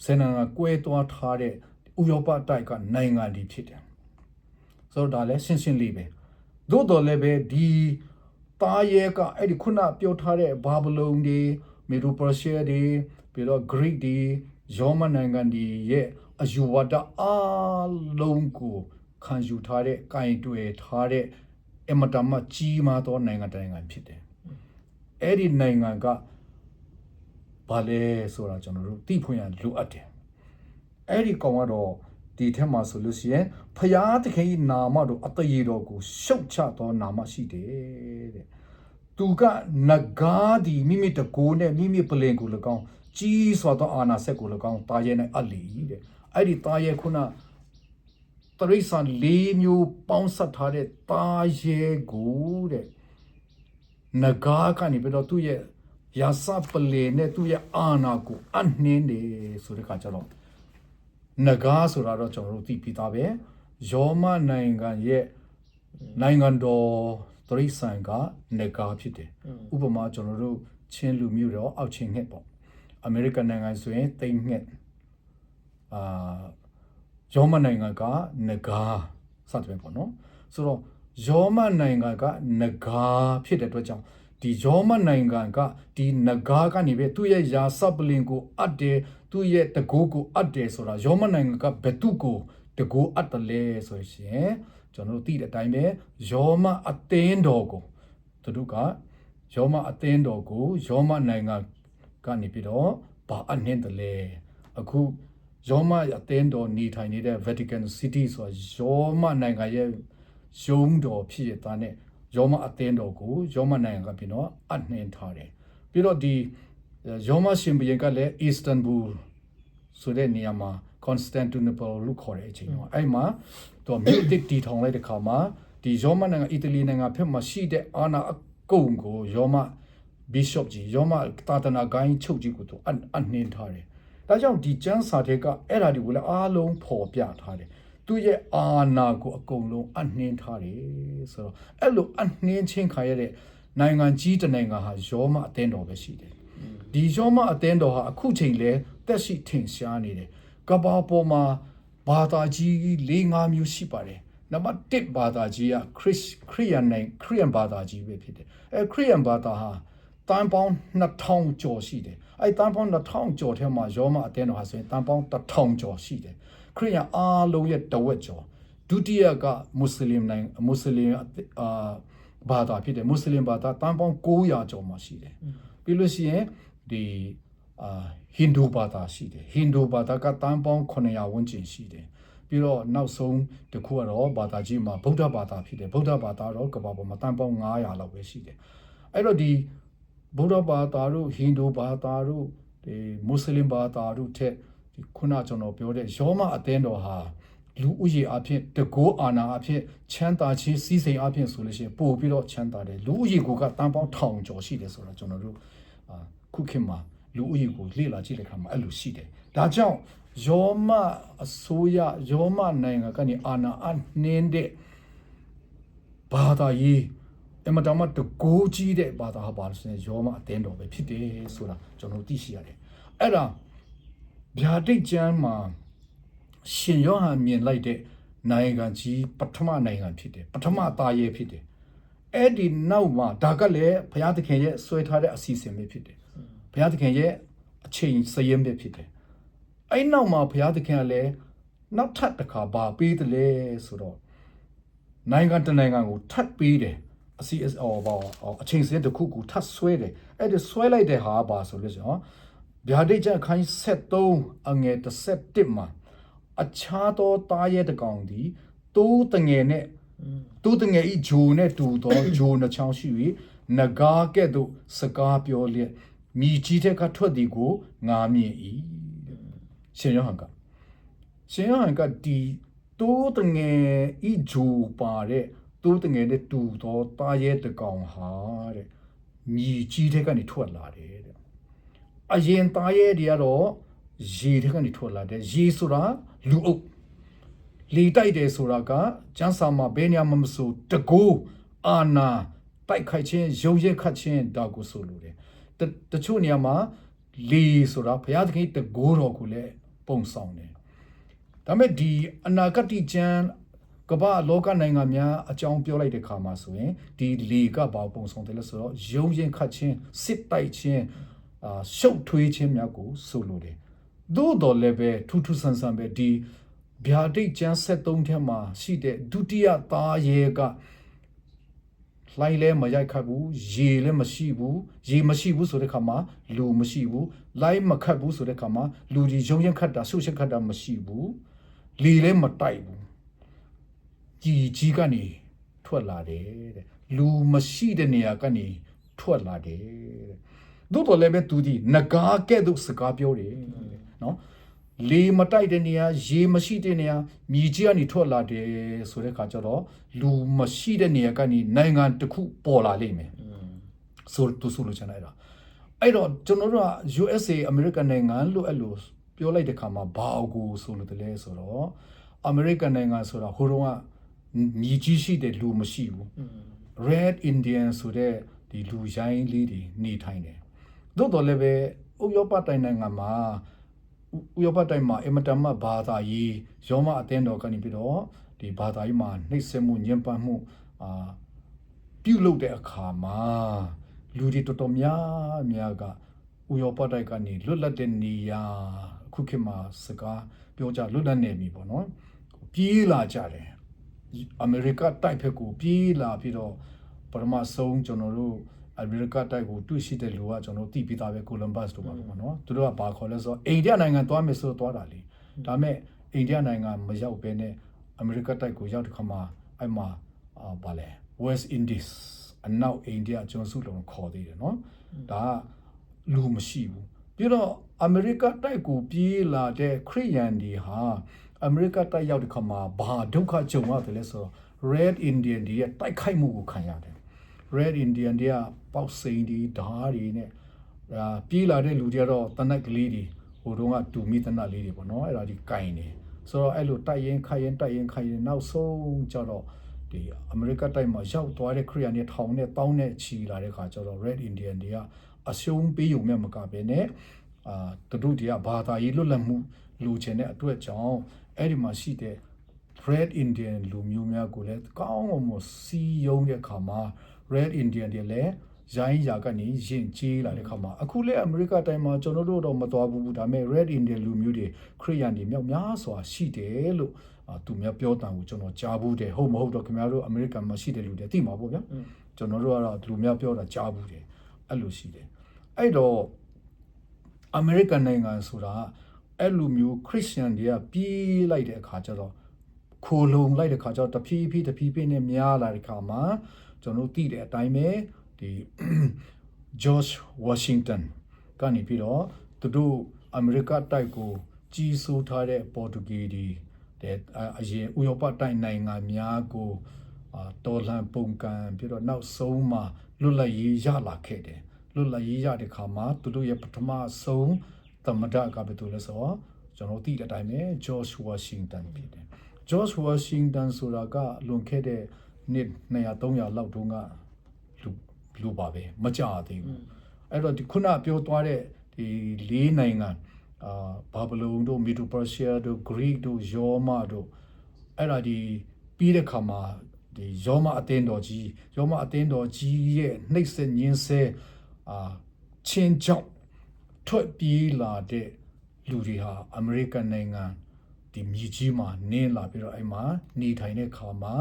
10နိုင်ငံကွဲသွားထားတဲ့ဥရောပတိုက်ကနိုင်ငံတွေဖြစ်တယ်ဆိုတော့ဒါလည်းရှင်းရှင်းလေးပဲသို့တော်လည်းပဲဒီသားရဲကအဲ့ဒီခုနပြောထားတဲ့ဘာဘလုံတွေမီဒိုပါရှားတွေပြီးတော့ Greek တွေယောမနိုင်ငံတွေရဲ့အယူဝါဒအလုံးကိုခံယူထားတဲ့ကင်တွယ်ထားတဲ့အမတမကြီးမားသောနိုင်ငံတိုင်းဖြစ်တယ်။အဲ့ဒီနိုင်ငံကဘာလဲဆိုတာကျွန်တော်တို့သိဖွင့်ရလိုအပ်တယ်။အဲ့ဒီကောင်ကတော့ဒီထက်မှာဆိုလို့ရှိရင်ဖယားသခင်၏နာမတော်အသေးတော်ကိုရှုတ်ချသောနာမရှိတယ်တဲ့။သူကနဂါးဒီမိမိတကိုးနဲ့မိမိပလင်ကို၎င်းကြီးစွာသောအာနာဆက်ကို၎င်းတာရဲနဲ့အလီတဲ့။အဲ့ဒီတာရဲခုနတရိษံ၄မျိုးပေါင်းစပ်ထားတဲ့သားရဲကိုတဲ့နဂါကနေပြီးတော့သူ့ရဲ့ရာစပလေနဲ့သူ့ရဲ့အာနာကိုအနှင်းနေဆိုတဲ့ခါကျတော့နဂါဆိုတာတော့ကျွန်တော်တို့သိပြီးသားပဲယောမနိုင်ငံရဲ့နိုင်ငံတော်တရိษံကနဂါဖြစ်တယ်ဥပမာကျွန်တော်တို့ချင်းလူမျိုးတော့အောက်ချင်းငှက်ပေါ့ American နိုင်ငံဆိုရင်တိတ်ငှက်ယောမနိုင်ငံကနဂါစသဖြင့်ပေါ့နော်ဆိုတော့ယောမနိုင်ငံကနဂါဖြစ်တဲ့အတွက်ကြောင့်ဒီယောမနိုင်ငံကဒီနဂါကနေပဲသူ့ရဲ့ယာစပလင်ကိုအပ်တယ်သူ့ရဲ့တကိုးကိုအပ်တယ်ဆိုတာယောမနိုင်ငံကဘယ်သူကိုတကိုးအပ်တယ်လဲဆိုရင်ကျွန်တော်တို့သိတဲ့အတိုင်းပဲယောမအသင်းတော်ကိုသူတို့ကယောမအသင်းတော်ကိုယောမနိုင်ငံကနေပြီးတော့ဘာအနှင်းတယ်လဲအခုယောမအသင်းတော်နေထိုင်နေတဲ့ Vatican City ဆိုတာယောမနိုင်ငံရဲ့ရုံးတော်ဖြစ်ရတဲ့ယောမအသင်းတော်ကိုယောမနိုင်ငံကပြီးတော့အနှင်းထားတယ်ပြီးတော့ဒီယောမရှင်ဘုရင်ကလည်း Istanbul ဆိုတဲ့နေရာမှာ Constantinople လို့ခေါ်တဲ့အချိန်တော့အဲ့မှာတော့မြို့တစ်တီထောင်လိုက်တဲ့ခါမှာဒီယောမနိုင်ငံအီတလီနိုင်ငံဖက်မှာရှိတဲ့အာနာအကုံကိုယောမ Bishop ကြီးယောမတာတနာဂိုင်းချုပ်ကြီးကိုတော့အနှင်းထားတယ်ဒါကြောင့်ဒီကျမ်းစာတွေကအဲ့ဓာတွေကိုလည်းအားလုံးပေါ်ပြထားတယ်သူရဲ့အာနာကိုအကုန်လုံးအနှင်းထားတယ်ဆိုတော့အဲ့လိုအနှင်းချင်းခါရတဲ့နိုင်ငံကြီးတစ်နိုင်ငံဟာယောမအသင်းတော်ပဲရှိတယ်ဒီယောမအသင်းတော်ဟာအခုချိန်လဲတက်ရှိထင်ရှားနေတယ်ကဘာပေါ်မှာဘာသာကြီး၄-၅မျိုးရှိပါတယ်နံပါတ်1ဘာသာကြီးကခရစ်ယာန်ဘာသာကြီးပဲဖြစ်တယ်ခရစ်ယာန်ဘာသာဟာတန်ပေါင်း2000ကျော်ရှိတယ်အဲ့တန်ပေါင်း2000ကျော်ထဲမှာယောမအသင်းတော်ဟာဆိုရင်တန်ပေါင်း1000ကျော်ရှိတယ်ခရစ်ယာန်အားလုံးရဲ့တဝက်ကျော်ဒုတိယကမွတ်စလင်ဘာသာဖြစ်တယ်မွတ်စလင်ဘာသာတန်ပေါင်း900ကျော်မှာရှိတယ်ပြီးလို့ရှိရင်ဒီဟိန္ဒူဘာသာရှိတယ်ဟိန္ဒူဘာသာကတန်ပေါင်း900ဝန်းကျင်ရှိတယ်ပြီးတော့နောက်ဆုံးတစ်ခုကတော့ဘာသာကြီးမှာဗုဒ္ဓဘာသာဖြစ်တယ်ဗုဒ္ဓဘာသာတော့ကမ္ဘာပေါ်မှာတန်ပေါင်း900လောက်ပဲရှိတယ်အဲ့တော့ဒီဗုဒ္ဓဘာသာတို့ဟိန္ဒူဘာသာတို့ဒီမွတ်စလင်ဘာသာတို့ထက်ဒီခုနကျွန်တော်ပြောတဲ့ယောမအသင်းတော်ဟာလူဦးရေအဖြစ်တကိုးအာနာအဖြစ်ချမ်းသာခြင်းစီးစိမ်အဖြစ်ဆိုလို့ရှိရင်ပို့ပြီးတော့ချမ်းသာတယ်လူဦးရေကတန်ပေါင်း1000ကျော်ရှိတယ်ဆိုတော့ကျွန်တော်တို့ခုခေတ်မှာလူဦးရေကိုလေ့လာကြည့်တဲ့အခါမှာအဲ့လိုရှိတယ်ဒါကြောင့်ယောမအစိုးရယောမနိုင်ငံကနေအာနာအနှင်းတဲ့ဘာသာရေးအမတမတကိုးကြီးတဲ့ဘာသာဟာပါလို့ဆိုရင်ယောမအသင်းတော်ပဲဖြစ်တယ်ဆိုတာကျွန်တော်သိရှိရတယ်အဲ့ဒါဗျာဒိတ်ကျမ်းမှာရှင်ယောဟန်မြင်လိုက်တဲ့နိုင်ငံကြီးပထမနိုင်ငံဖြစ်တယ်ပထမသားရဲဖြစ်တယ်အဲ့ဒီနောက်မှာဒါကလည်းဘုရားသခင်ရဲ့ဆွဲထားတဲ့အစီအစဉ်ပဲဖြစ်တယ်ဘုရားသခင်ရဲ့အချိန်စရင်းပဲဖြစ်တယ်အဲ့နောက်မှာဘုရားသခင်ကလည်းနောက်ထပ်တစ်ခါပါပေးတယ်လေဆိုတော့နိုင်ငံတနိုင်ငံကိုထပ်ပေးတယ်အစီအချိန်စရင်းတစ်ခုကိုထပ်ဆွဲတယ်အဲ့ဒီဆွဲလိုက်တဲ့ဟာပါဆိုလို့ဆိုတော့ဗျာဒိတ်ကျမ်းအခန်း73အငယ်17မှာအခြားသောသားရဲတကောင်သည်တိုးတငယ်နဲ့တိုးတငယ်ဤဂျိုနဲ့တူသောဂျိုနှချောင်းရှိ၍နဂါကဲ့သို့စကားပြောလျက်မိကြီးတဲ့ကထွက်သည်ကိုငါမြင်၏ရှင်ယောဟန်ကဒီတိုးတငယ်ဤဂျိုပါတဲ့တိုးတငယ်နဲ့တူသောသားရဲတကောင်ဟာတဲ့မိကြီးတဲ့ကနေထွက်လာတယ်တဲ့အရင်သားရဲတွေကတော့ရေတဲ့ကနေထွက်လာတယ်ရေဆိုတာလူအုပ်လေတိုက်တယ်ဆိုတာကကျန်းစာမှာဘယ်နေရာမှမဆိုတကိုးအာနာတိုက်ခိုက်ခြင်းရုံရက်ခတ်ခြင်းဒါကိုဆိုလိုတယ်တချို့နေရာမှာလေဆိုတာဘုရားသခင်တကိုးတော်ကိုလည်းပုံဆောင်တယ်ဒါပေမဲ့ဒီအနာဂတ်ကျမ်းကမ္ဘာလောကနိုင်ငံများအကြောင်းပြောလိုက်တဲ့ခါမှာဆိုရင်ဒီလေကဘာပုံဆောင်တယ်လဲဆိုတော့ရုံရက်ခတ်ခြင်းစစ်တိုက်ခြင်းရှုပ်ထွေးခြင်းများကိုဆိုလိုတယ်သို့တော်လည်းပဲထူးထူးဆန်းဆန်းပဲဒီဗျာဒိတ်ကျမ်း73ထဲမှာရှိတဲ့ဒုတိယသားရဲကလှိုင်းလဲမရိုက်ခတ်ဘူးရေလည်းမရှိဘူးရေမရှိဘူးဆိုတဲ့ခါမှာလူမရှိဘူးလှိုင်းမခတ်ဘူးဆိုတဲ့ခါမှာလူဒီရုံရင်ခတ်တာဆုရှက်ခတ်တာမရှိဘူးလေလည်းမတိုက်ဘူးကြီးကနေထွက်လာတယ်တဲ့လူမရှိတဲ့နေရာကနေထွက်လာတယ်တဲ့သို့တော်လည်းပဲသူဒီနဂါကဲ့သို့စကားပြောတယ်နော်လေမတိုက်တဲ့နေရာရေမရှိတဲ့နေရာမြေကြီးကနေထွက်လာတယ်ဆိုတဲ့ခါကျတော့လူမရှိတဲ့နေရာကနေနိုင်ငံတစ်ခုပေါ်လာလိမ့်မယ်ဆိုလို့ချင်လိုက်တာအဲ့တော့ကျွန်တော်တို့က USA အမေရိကန်နိုင်ငံလို့အဲ့လိုပြောလိုက်တဲ့ခါမှာဘာကိုဆိုလို့တလဲဆိုတော့အမေရိကန်နိုင်ငံဆိုတာဟိုတုန်းကမြေကြီးရှိတဲ့လူမရှိဘူး Red Indian ဆိုတဲ့ဒီလူရိုင်းလေးတွေနေထိုင်တယ်သို့တော်လည်းပဲ ရောပတိုင်းနိုင်ငံမှာဥရောပတိုင်းမှာအမတမဘာသာရေးရောမအသင်းတော်ကနေပြီးတော့ဒီဘာသာရေးမှာနှိမ့်ဆက်မှုညှဉ်းပန်းမှုပြုလုပ်တဲ့အခါမှာလူတွေတော်တော်များကဥရောပတိုင်းကနေလွတ်လပ်တဲ့နေရာအခုခေတ်မှာစကားပြောကြလွတ်လပ်နေပြီပေါ့နော်ပြေးလာကြတယ်အမေရိကတိုက်ဖက်ကိုပြေးလာပြီးတော့ပထမဆုံးကျွန်တော်တို့အမေရိကတိုက်ကိုတွေ့ရှိတဲ့လူကကျွန်တော်သိပြီးသားပဲကိုလမ်ဘတ်တို့ပါပေါ့နော်သူတို့ကဘာခေါ်လဲဆိုတော့အိန္ဒိယနိုင်ငံသွားမယ်ဆိုတော့သွားတာလေဒါမဲ့အိန္ဒိယနိုင်ငံမရောက်ဘဲနဲ့အမေရိကတိုက်ကိုရောက်တဲ့ခါမှာအဲ့မှာဘာလဲ West Indies အနောက်အိန္ဒိယကျွန်းစုလုံးခေါ်သေးတယ်နော်ဒါကလူမရှိဘူးပြီးတော့အမေရိကတိုက်ကိုပြေးလာတဲ့ခရီးယန်တွေဟာအမေရိကတိုက်ရောက်တဲ့ခါမှာဘာဒုက္ခကြုံရတယ်လဲဆိုတော့ Red Indian တွေရဲ့တိုက်ခိုက်မှုကိုခံရတယ် Red Indian တွေကပေါက်စိန်တွေဓားတွေနဲ့ပြေးလာတဲ့လူတွေကတော့တနက်ကလေးတွေဟိုတုန်းကတူမီတနက်လေးတွေပေါ့နော်အဲ့ဒါဒီကင်နေဆိုတော့အဲ့လိုတိုက်ရင်ခိုင်ရင်နောက်ဆုံးကျတော့ဒီအမေရိကတိုက်မှာရောက်သွားတဲ့ခရီးယန်တွေထောင်နဲ့တောင်းနဲ့ချီလာတဲ့ခါကျတော့ Red Indian တွေကအရှုံးပေးုံနဲ့မကဘဲနဲ့သူတို့တွေကဘာသာရေးလွတ်လပ်မှုလူချင်တဲ့အတွက်ကြောင့်အဲ့ဒီမှာရှိတဲ့ Red Indian လူမျိုးများကိုလည်းကောင်းအောင်မစီယုံတဲ့အခါမှာ Red Indian တွေလည်းရိုင်းရာကနေရင်ကျေးလာတဲ့ခါမှာအခုလည်းအမေရိကတိုင်းမှာကျွန်တော်တို့တော့မတော်ဘူးဒါပေမဲ့ Red Indian လူမျိုးတွေခရီးယန်တွေမြောက်များစွာရှိတယ်လို့သူများပြောတာကိုကျွန်တော်ကြားဘူးတယ်ဟုတ်မဟုတ်တော့ခင်ဗျားတို့အမေရိကန်မှာရှိတဲ့လူတွေသိမှာပေါ့ဗျာကျွန်တော်တို့ကတော့လူများပြောတာကြားဘူးတယ်အဲ့လိုရှိတယ်အဲ့တော့အမေရိကန်နိုင်ငံဆိုတာအဲ့လိုမျိုးခရစ်ယာန်တွေကပြေးလိုက်တဲ့အခါကျတော့ခိုလုံလိုက်တဲ့အခါကျတော့တဖြည်းဖြည်းနဲ့များလာတဲ့အခါမှာကျွန်တော်သိတဲ့အတိုင်းပဲဒီ George Washington ကနေပြီးတော့သူတို့အမေရိကတိုက်ကိုကြီးစိုးထားတဲ့ပေါ်တူဂီတွေအရင်ဥရောပတိုက်နိုင်ငံများကိုတော်လှန်ပုန်ကန်ပြီးတော့နောက်ဆုံးမှာလွတ်လပ်ရေးရလာခဲ့တယ်လွတ်လပ်ရေးရတဲ့ခါမှာသူတို့ရဲ့ပထမဆုံးသမ္မတကဘယ်သူလဲဆိုတော့ကျွန်တော်သိတဲ့အတိုင်းပဲ George Washington ဖြစ်တယ် George Washington ဆိုတာကလွန်ခဲ့တဲ့နှစ်200-300လောက်တုန်းကလူပါပဲမကြသေးဘူးအဲ့တော့ဒီခုနပြောသွားတဲ့ဒီ၄နိုင်ငံဘာဘလုံတို့မီဒိုပါရှားတို့ဂရိတို့ယောမတို့အဲ့ဒါဒီပြီးတဲ့ခါမှာဒီယောမအသင်းတော်ကြီးရဲ့နှိပ်စက်ညင်းဆဲချင်းချောက်ထွက်ပြေးလာတဲ့လူတွေဟာအမေရိကန်နိုင်ငံဒီမြေကြီးမှာနင်းလာပြီးတော့အဲ့မှာနေထိုင်တဲ့ခါမှာ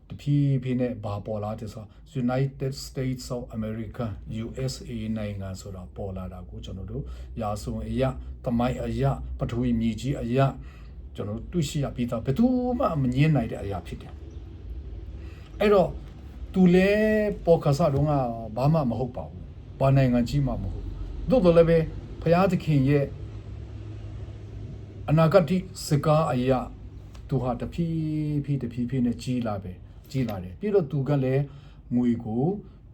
တဖြည်းဖြည်းနဲ့ဘာပေါ်လာတဲ့ဆို United States of America USA နိုင်ငံဆိုတာပေါ်လာတာကိုကျွန်တော်တို့ရာဇဝင်အရာသမိုင်းအရာပထဝီမြေကြီးအရာကျွန်တော်တို့တွေ့ရှိရပြီးသားဘယ်သူမှမငြင်းနိုင်တဲ့အရာဖြစ်တယ်အဲ့တော့သူလဲပေါ်ခါစားတော့ကဘာမှမဟုတ်ပါဘူးဘာနိုင်ငံကြီးမှမဟုတ်သို့တော်လည်းပဲဘုရားသခင်ရဲ့အနာဂတ်စကားအရာသူဟာတဖြည်းဖြည်းနဲ့ကြီးလာတယ်ပြီးတော့သူကလည်းငွေကို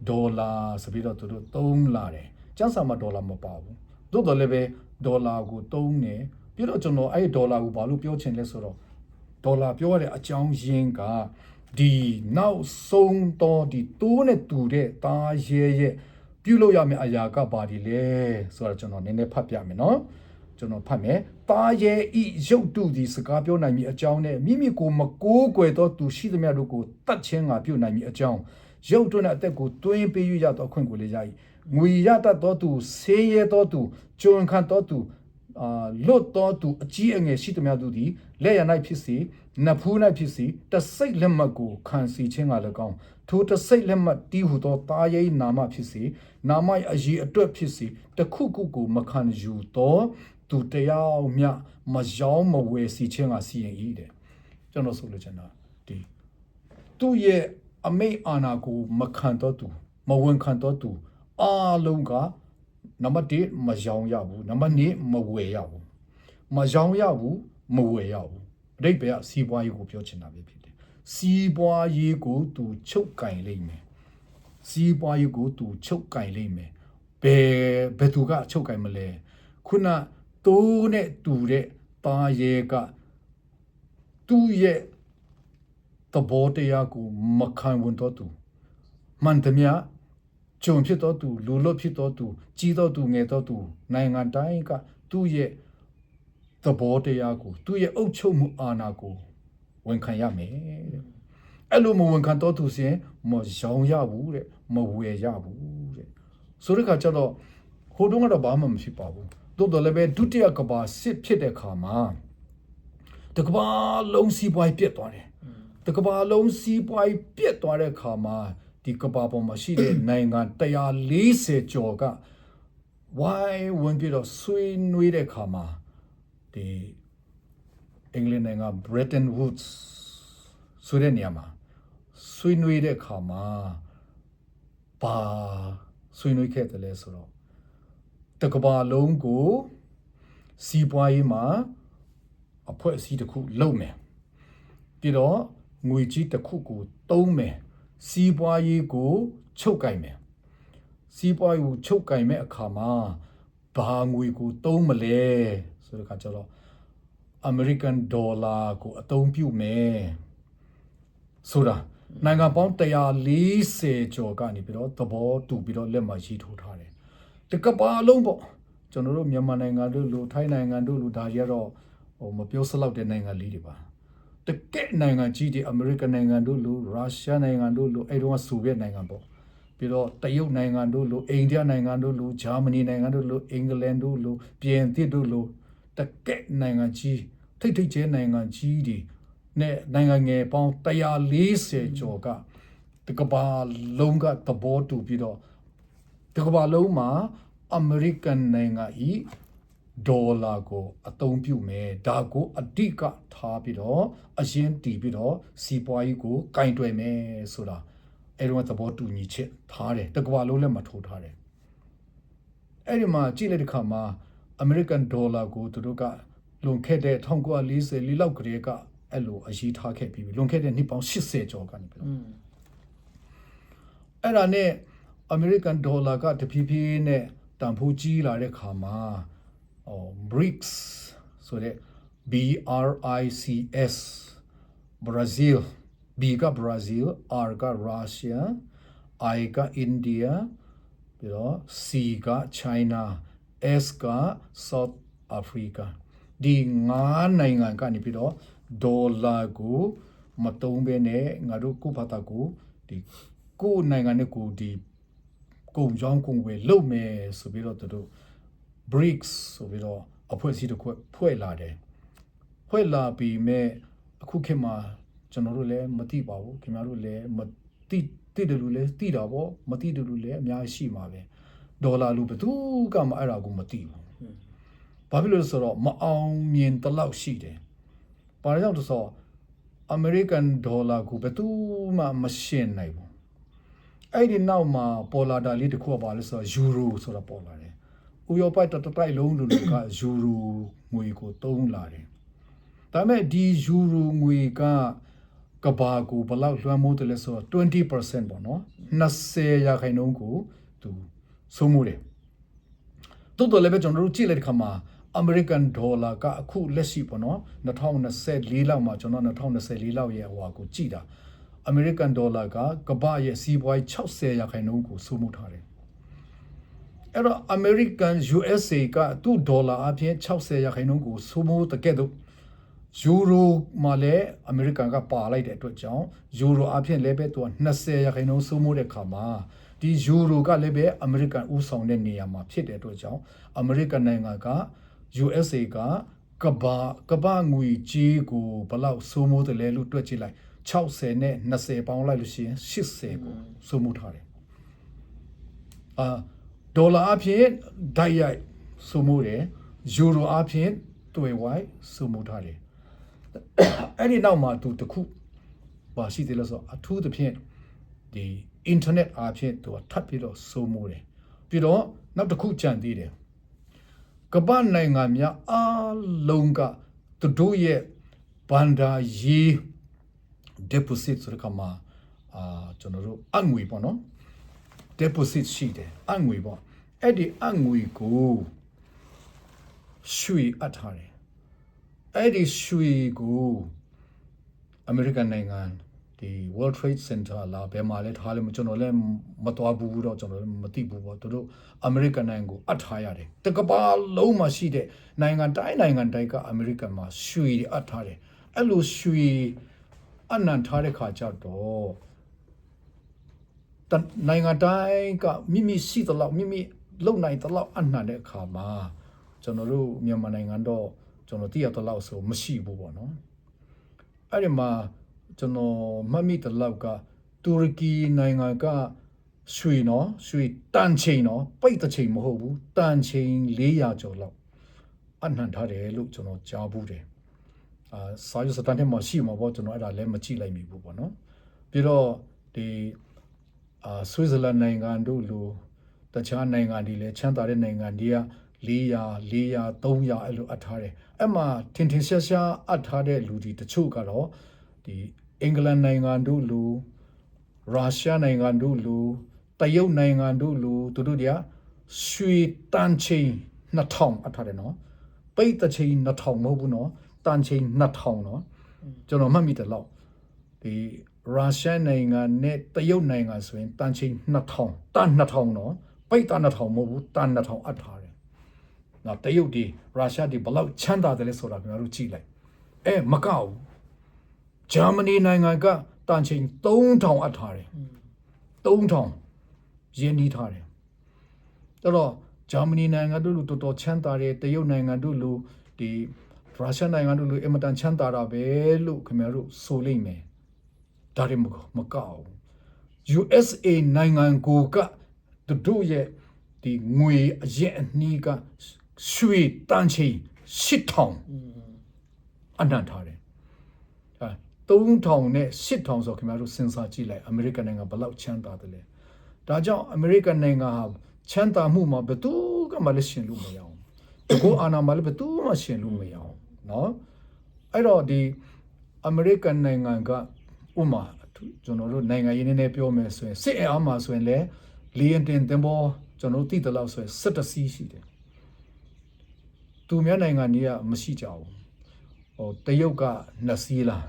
ဒေါ်လာဆိုပြီးတော့သူတို့သုံးလာတယ်ကျန်းစာမှာဒေါ်လာမပါဘူးသို့တော်လည်းပဲဒေါ်လာကိုသုံးတယ်ပြီးတော့ကျွန်တော်အဲ့ဒေါ်လာကိုဘာလို့ပြောချင်လဲဆိုတော့ဒေါ်လာပြောရတဲ့အကြောင်းရင်းကဒီနောက်ဆုံးတော့ဒီတိုးနဲ့တူတဲ့သားရဲရဲ့ပြုလို့ရမယ့်အရာကဘာဒီလဲဆိုတော့ကျွန်တော်နည်းနည်းဖတ်ပြမယ်နော်ကျွန်တော်ဖတ်မယ်သားရဲဤရုပ်တုဒီစကားပြောနိုင်မည်အကြောင်းနဲ့မိမိကိုမကိုးကွယ်သောသူရှိသမျှတို့ကိုတတ်ခြင်းငါပြုနိုင်မည်အကြောင်းရုပ်တုနဲ့အသက်ကိုတွင်းပေးရသောအခွင့်ကိုလည်းရ၏ငွေရတတ်သောသူဆေးရဲသောသူကျွန်ခံသောသူလွတ်သောသူအကြီးအငယ်ရှိသမျှတို့သည်လက်ရ၌ဖြစ်စေနဖူး၌ဖြစ်စေတစိတ်လက်မှတ်ကိုခံစီခြင်းကလည်းကောင်းထိုတစိတ်လက်မှတ်တီးဟူသောတာရိနာမဖြစ်စေနာမအရေးအတွက်ဖြစ်စေတခုခုကိုမခံယူသောသူတရားမြမယောင်းမဝယ်စီခြင်းကစီရင်၏တဲ့ကျွန်တော်ဆိုလို့ချင်တာဒီသူ့ရဲ့အမိတ်အာဏာကိုမခံတော့သူမဝန်ခံတော့သူအားလုံးကနံပါတ်1မယောင်းရဘူးနံပါတ်2မဝယ်ရဘူးမယောင်းရဘူးမဝယ်ရဘူးအဓိပ္ပာယ်ကစီးပွားရေးကိုပြောချင်တာပဲဖြစ်တယ်စီးပွားရေးကိုသူချုပ်ကင်လိမ့်မယ်စီးပွားရေးကိုသူချုပ်ကင်လိမ့်မယ်ဘယ်သူကချုပ်ကင်မလဲခုနတိုးနဲ့တူတဲ့တာရဲကသူ့ရဲ့သဘောတရားကိုမခံဝန်တော့သူမှန်သမျှ ဂျုံဖြစ်တော့သူလူလွတ်ဖြစ်တော့သူကြီးတော့သူငယ်တော့သူနိုင်ငံတိုင်းကသူ့ရဲ့သဘောတရားကိုသူ့ရဲ့အုပ်ချုပ်မှုအာဏာကိုဝန်ခံရမယ်တဲ့အဲ့လိုမဝန်ခံတော့သူစဉ်မရောင်ရဘူးတဲ့မဝယ်ရဘူးတဲ့ဆိုတဲ့ခါကျတော့ဟိုတုန်းကတော့ဘာမှမဖြစ်ပါဘူးတိုးတော်လည်းပဲဒုတိယကမ္ဘာစစ်ဖြစ်တဲ့ခါမှာတကဘာလုံးစီးပွားပြတ်သွားတယ်တကဘာလုံးစီးပွားပြတ်သွားတဲ့ခါမှာဒီကဘာပေါ်မှာရှိတဲ့နိုင်ငံ140ကျော်ကဝိုင်းဝင်ပြီးတော့ဆွေးနွေးတဲ့ခါမှာဒီအင်္ဂလန်နိုင်ငံ Bretton Woods ဆိုတဲ့နေရာမှာဆွေးနွေးတဲ့ခါမှာဘာဆွေးနွေးခဲ့တယ်လဲဆိုတော့တကဘာလုံးကိုစီးပွားရေးမှာအဖွဲ့အစည်းတစ်ခုလုပ်မယ်ပြီးတော့ငွေကြီးတစ်ခုကိုသုံးမယ်စီးပွားရေးကိုချုပ်ကင်မယ်စီးပွားရေးကိုချုပ်ကင်မဲ့အခါမှာဘာငွေကိုသုံးမလဲဆိုတဲ့အခါကျတော့ American Dollar ကိုအသုံးပြုမယ်ဆိုတာနိုင်ငံပေါင်း140ကျော်ကနေပြီးတော့သဘောတူပြီးတော့လက်မှတ်ရေးထိုးထားတယ်တကဘာလုံးပေါ့ကျွန်တော်တို့မြန်မာနိုင်ငံတို့လူထိုင်းနိုင်ငံတို့လူဒါကြီးကတော့မပြောစလောက်တဲ့နိုင်ငံလေးတွေပါတကယ့်နိုင်ငံကြီးတွေအမေရိကန်နိုင်ငံတို့လူရုရှားနိုင်ငံတို့လူအဲ့တော့ဆိုဗီယက်နိုင်ငံပေါ့ပြီးတော့တရုတ်နိုင်ငံတို့လူအိန္ဒိယနိုင်ငံတို့လူဂျာမနီနိုင်ငံတို့လူအင်္ဂလန်တို့လူပြင်သစ်တို့လူတကယ့်နိုင်ငံကြီးထိတ်ကျဲနိုင်ငံကြီးတွေနဲ့နိုင်ငံငယ်ပေါင်း140ကျော်ကတကဘာလုံးကသဘောတူပြီးတော့တကဘာလုံးမှာအမေရိကန်နိုင်ငံဤဒေါ်လာကိုအသုံးပြုမယ်ဒါကိုအဓိကထားပြီးတော့အရင်တည်ပြီးတော့စီးပွားရေးကိုကင်တွယ်မယ်ဆိုတာအဲ့ဒီမှာသဘောတူညီချက်ထားတယ်တကဘာလုံးလည်းမထိုးထားတယ်အဲ့ဒီမှာကြည့်လိုက်တဲ့အခါမှာအမေရိကန်ဒေါ်လာကိုသူတို့ကလွန်ခဲ့တဲ့1940လောက်ကလေးကအဲ့လိုအရေးထားခဲ့ပြီးလွန်ခဲ့တဲ့နှစ်ပေါင်း80ကျော်ကနေပြီးတော့အဲ့ဒါနဲ့အမေရိကန်ဒေါ်လာကတဖြည်းဖြည်းနဲ့တန်ဖိုးကြီးလာတဲ့ခါမှာBRICS ဆိုတဲ့ BRICS Brazil B က Brazil R က Russia I က India ပြီးတော့ C က China S က South Africa ဒီ9နိုင်ငံကနေပြီးတော့ဒေါ်လာကိုမတုံးဘဲနဲ့ငါတို့ကိုဘာသာကိုဒီကိုနိုင်ငံနဲ့ကိုဒီကုန်ကြောင်းကုန်ဝယ်လုပ်မယ်ဆိုပြီးတော့တို့ BRICS ဆိုပြီးတော့အဖွဲ့အစည်းတစ်ခုဖွဲ့လာတယ်ဖွဲ့လာပြီးမဲ့အခုခေတ်မှာကျွန်တော်တို့လည်းမသိပါဘူးခင်ဗျားတို့လည်းမသိတယ်လို့လည်းသိတာပေါ့မသိတယ်လို့လည်းအများကြီးရှိမှာပဲဒေါ်လာလို့ဘယ်သူကမှအဲ့ဒါကိုမသိဘူးဘာဖြစ်လို့လဲဆိုတော့မအောင်မြင်တလောက်ရှိတယ်ဘာကြောင့်လဲဆိုတော့အမေရိကန်ဒေါ်လာကိုဘယ်သူမှမရှင်းနိုင်ဘူးအဲ့ဒီနောက်မှာပေါ်လာတာလေးတစ်ခုကဘာလဲဆိုတော့ယူရိုဆိုတာပေါ်လာတယ်ဥရောပတိုက်လုံးလူတွေကယူရိုငွေကိုသုံးလာတယ်ဒါပေမဲ့ဒီယူရိုငွေကကဘာကိုဘယ်လောက်လွှမ်းမိုးတယ်လဲဆိုတော့20%ပေါ့နော်20%ကိုသူဆုံးမိုးတယ်တိုးတော်လည်းပဲကျွန်တော်တို့ကြည့်လိုက်တဲ့ခါမှာအမေရိကန်ဒေါ်လာကအခုလက်ရှိပေါ့နော်2024လောက်မှာကျွန်တော်2024လောက်ရဲ့ဟိုကိုကြည့်တာအမေရိကန်ဒေါ်လာကကမ္ဘာရဲ့စီးပွားရေး60%ကိုစိုးမိုးထားတယ်အဲ့တော့အမေရိကန် USA ကသူ့ဒေါ်လာအပြင်60%ကိုစိုးမိုးတဲ့ကဲ့သို့ယူရိုမှာလည်းအမေရိကန်ကပါလိုက်တဲ့အတွက်ကြောင့်ယူရိုအပြင်လည်းပဲသူက20%စိုးမိုးတဲ့ခါမှာဒီယူရိုကလည်းပဲအမေရိကန်ဥဆောင်တဲ့နေရာမှာဖြစ်တဲ့အတွက်ကြောင့်အမေရိကန်နိုင်ငံက USA ကကဘာငွေကြီးကိုဘယ်လောက်စိုးမိုးတယ်လဲလို့တွက်ကြည့်လိုက်60နဲ့20ပေါင်းလိုက်လို့ရှိရင်80ကိုစိုးမိုးထားတယ်ဒေါ်လာအဖြစ်ဓာတ်ရိုက်စိုးမိုးတယ်ယူရိုအဖြစ်တွေ့ဝိုင်းစိုးမိုးထားတယ်အဲ့ဒီနောက်မှာသူတခုပါရှိတယ်လို့ဆိုအထူးသဖြင့်ဒီ internet အဖြစ်သူကထပ်ပြီးတော့စိုးမိုးတယ်ပြီးတော့နောက်တစ်ခုကြံသေးတယ်ကမ္ဘာနိုင်ငံများအားလုံးကသူတို့ရဲ့ဘန္ဒာရေး deposit ဆိုတဲ့ကမှာကျွန်တော်တို့အငွေပေါ့နော် deposit ရှိတယ်အငွေပေါ့အဲ့ဒီအငွေကိုရွှေအပ်ထားတယ်အဲ့ဒီရွှေကိုအမေရိကန်နိုင်ငံ ဒီ World Trade Center လာဘယ်မှာလဲထားလဲကျွန်တော်လည်းမတော်ဘူးတော့ကျွန်တော်လည်းမသိဘူးပေါ့သူတို့ American နိုင်ငံကိုအပ်ထားရတယ်တကဘာလုံးမှာရှိတဲ့နိုင်ငံတိုင်းကအမေရိကန်မှာရွှေအပ်ထားတယ်အဲ့လိုရွှေအနံထားတဲ့ခါကျတော့နိုင်ငံတိုင်းကမိမိရှိသလောက်မိမိလုံနိုင်သလောက်အနှံတဲ့အခါမှာကျွန်တော်တို့မြန်မာနိုင်ငံတော့ကျွန်တော်သိရသလောက်ဆိုမရှိဘူးပေါ့နော်အဲ့ဒီမှာကျွန်တော်မှတ်မိသလောက်ကတူရကီနိုင်ငံကရွှေနော်ရွှေတန်ချိန်နော်ပိတ်တဲ့ချိန်မဟုတ်ဘူးတန်ချိန်400ကျော်လောက်အနှံထားတယ်လို့ကျွန်တော်ကြားဘူးတယ်စာရွက်စာတမ်းထဲမှာရှိမှာပေါ့ကျွန်တော်အဲ့ဒါလည်းမကြည့်လိုက်မိဘူးပေါ့နော်ပြီးတော့ဒီဆွစ်ဇာလန်နိုင်ငံတို့လိုတခြားနိုင်ငံတွေလည်းချမ်းသာတဲ့နိုင်ငံတွေက400 300အဲ့လိုအပ်ထားတယ်အဲ့မှာထင်ရှားအပ်ထားတဲ့လူတွေတချို့ကတော့ဒီအင်္ဂလန်နိုင်ငံတို့လိုရုရှားနိုင်ငံတို့လိုတရုတ်နိုင်ငံတို့လိုသူတို့တွေကရွှေတန်ချိန်2000အပ်ထားတယ်နော်ပိတ်တချိန်2000မဟုတ်ဘူးနော်တန်ချိန်2000နော်ကျွန်တော်မှတ်မိတယ်လို့ဒီရုရှားနိုင်ငံနဲ့တရုတ်နိုင်ငံဆိုရင်တန်ချိန်2000တန်2000နော်ပိတ်တန်2000မဟုတ်ဘူးတန်2000အပ်ထားတယ်နော်တရုတ်ဒီရုရှားဒီဘလောက်ချမ်းသာတယ်လဲဆိုတာကျွန်တော်တို့ကြည့်လိုက်မကောက်ဘူးဂျာမနီနိုင်ငံကတန်ချိန်3000အပ်ထားတယ်3000ရင်းနှီးထားတယ်တော့ဂျာမနီနိုင်ငံတို့လိုတော်တော်ချမ်းသာတယ်တရုတ်နိုင်ငံတို့လိုဒီရုရှားနိုင်ငံတို့လိုအမတန်ချမ်းသာတာပဲလို့ခင်ဗျားတို့ဆိုလိမ့်မယ်ဒါတွေမကောက်ဘူး USA နိုင်ငံကိုကတို့ရဲ့ဒီငွေအရက်အနှီးကရွှေတန်ချိန်8000အနံ့ထားတယ်3000နဲ့8000ဆိုခင်ဗျားတို့စဉ်းစားကြည့်လိုက်အမေရိကန်နိုင်ငံဘယ်လောက်ချမ်းသာတယ်လဲဒါကြောင့်အမေရိကန်နိုင်ငံဟာချမ်းသာမှုမှာဘယ်သူကမှလည်းရှင်လို့မရအောင်ဒီကိုအာဏာမှာလည်းဘယ်သူမှရှင်လို့မရအောင်နော်အဲ့တော့ဒီအမေရိကန်နိုင်ငံကဥမာကျွန်တော်တို့နိုင်ငံရင်းနဲ့ပြောမယ်ဆိုရင်စစ်အားမှာဆိုရင်လည်းလီယန်တင်တင်ဘောကျွန်တော်သိတယ်လို့ဆိုရင်17စီးရှိတယ်သူများနိုင်ငံကြီးကမရှိကြဘူးဟိုတရုတ်က2စီးလား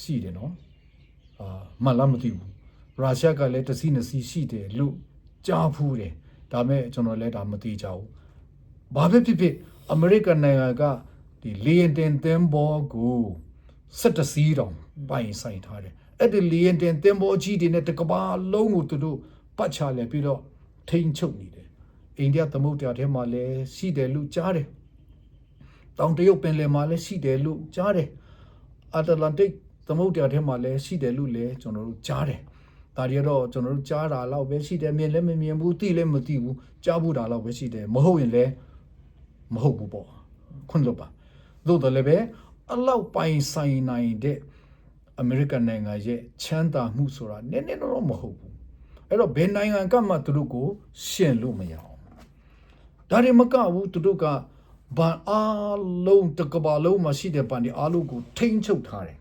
ရှိတယ်နော်မလားမသိဘူးရုရှားကလည်း1စီး2စီးရှိတယ်လို့ကြားဖူးတယ်ဒါမဲ့ကျွန်တော်လည်းဒါမသိကြဘူးဘာဖြစ်ဖြစ်အမေရိကန်နိုင်ငံကဒီလီယန်တင်တင်ဘောကို17စီးတောင်ပိုင်ဆိုင်ထားတယ်အဲ့ဒီလီယန်တင်တင်ဘောကြီးတွေနဲ့တကဘာလုံးကိုသူတို့ပတ်ချလဲပြီးတော့ထိန်ချုပ်နေတယ်အိန္ဒိယသမုဒ္ဒရာထဲမှာလည်းရှိတယ်လို့ကြားတယ်တောင်တရုတ်ပင်လယ်မှာလည်းရှိတယ်လို့ကြားတယ်အတ္တလန္တိတ်သမုဒ္ဒရာထဲမှာလည်းရှိတယ်လို့လည်းကျွန်တော်တို့ကြားတယ်ဒါတွေတော့ကျွန်တော်တို့ကြားတာတော့ပဲရှိတယ်မြင်လည်းမမြင်ဘူးသိလည်းမသိဘူးကြားဘူးတာတော့ပဲရှိတယ်မဟုတ်ရင်လည်းမဟုတ်ဘူးပေါ့ခွန်းလို့ပါသို့တော်လည်းပဲအလောက်ပိုင်ဆိုင်နိုင်တဲ့အမေရိကန်နိုင်ငံရဲ့ချမ်းသာမှုဆိုတာနည်းနည်းတော့မဟုတ်ဘူးအဲ့တော့ဘယ်နိုင်ငံကမှသူတို့ကိုရှင်လို့မရအောင်ဒါတွေမကဘူးသူတို့ကဘာအားလုံးတကဘာလုံးမှာရှိတဲ့ပန်ဒီအားလုံးကိုထိန်းချုပ်ထားတယ်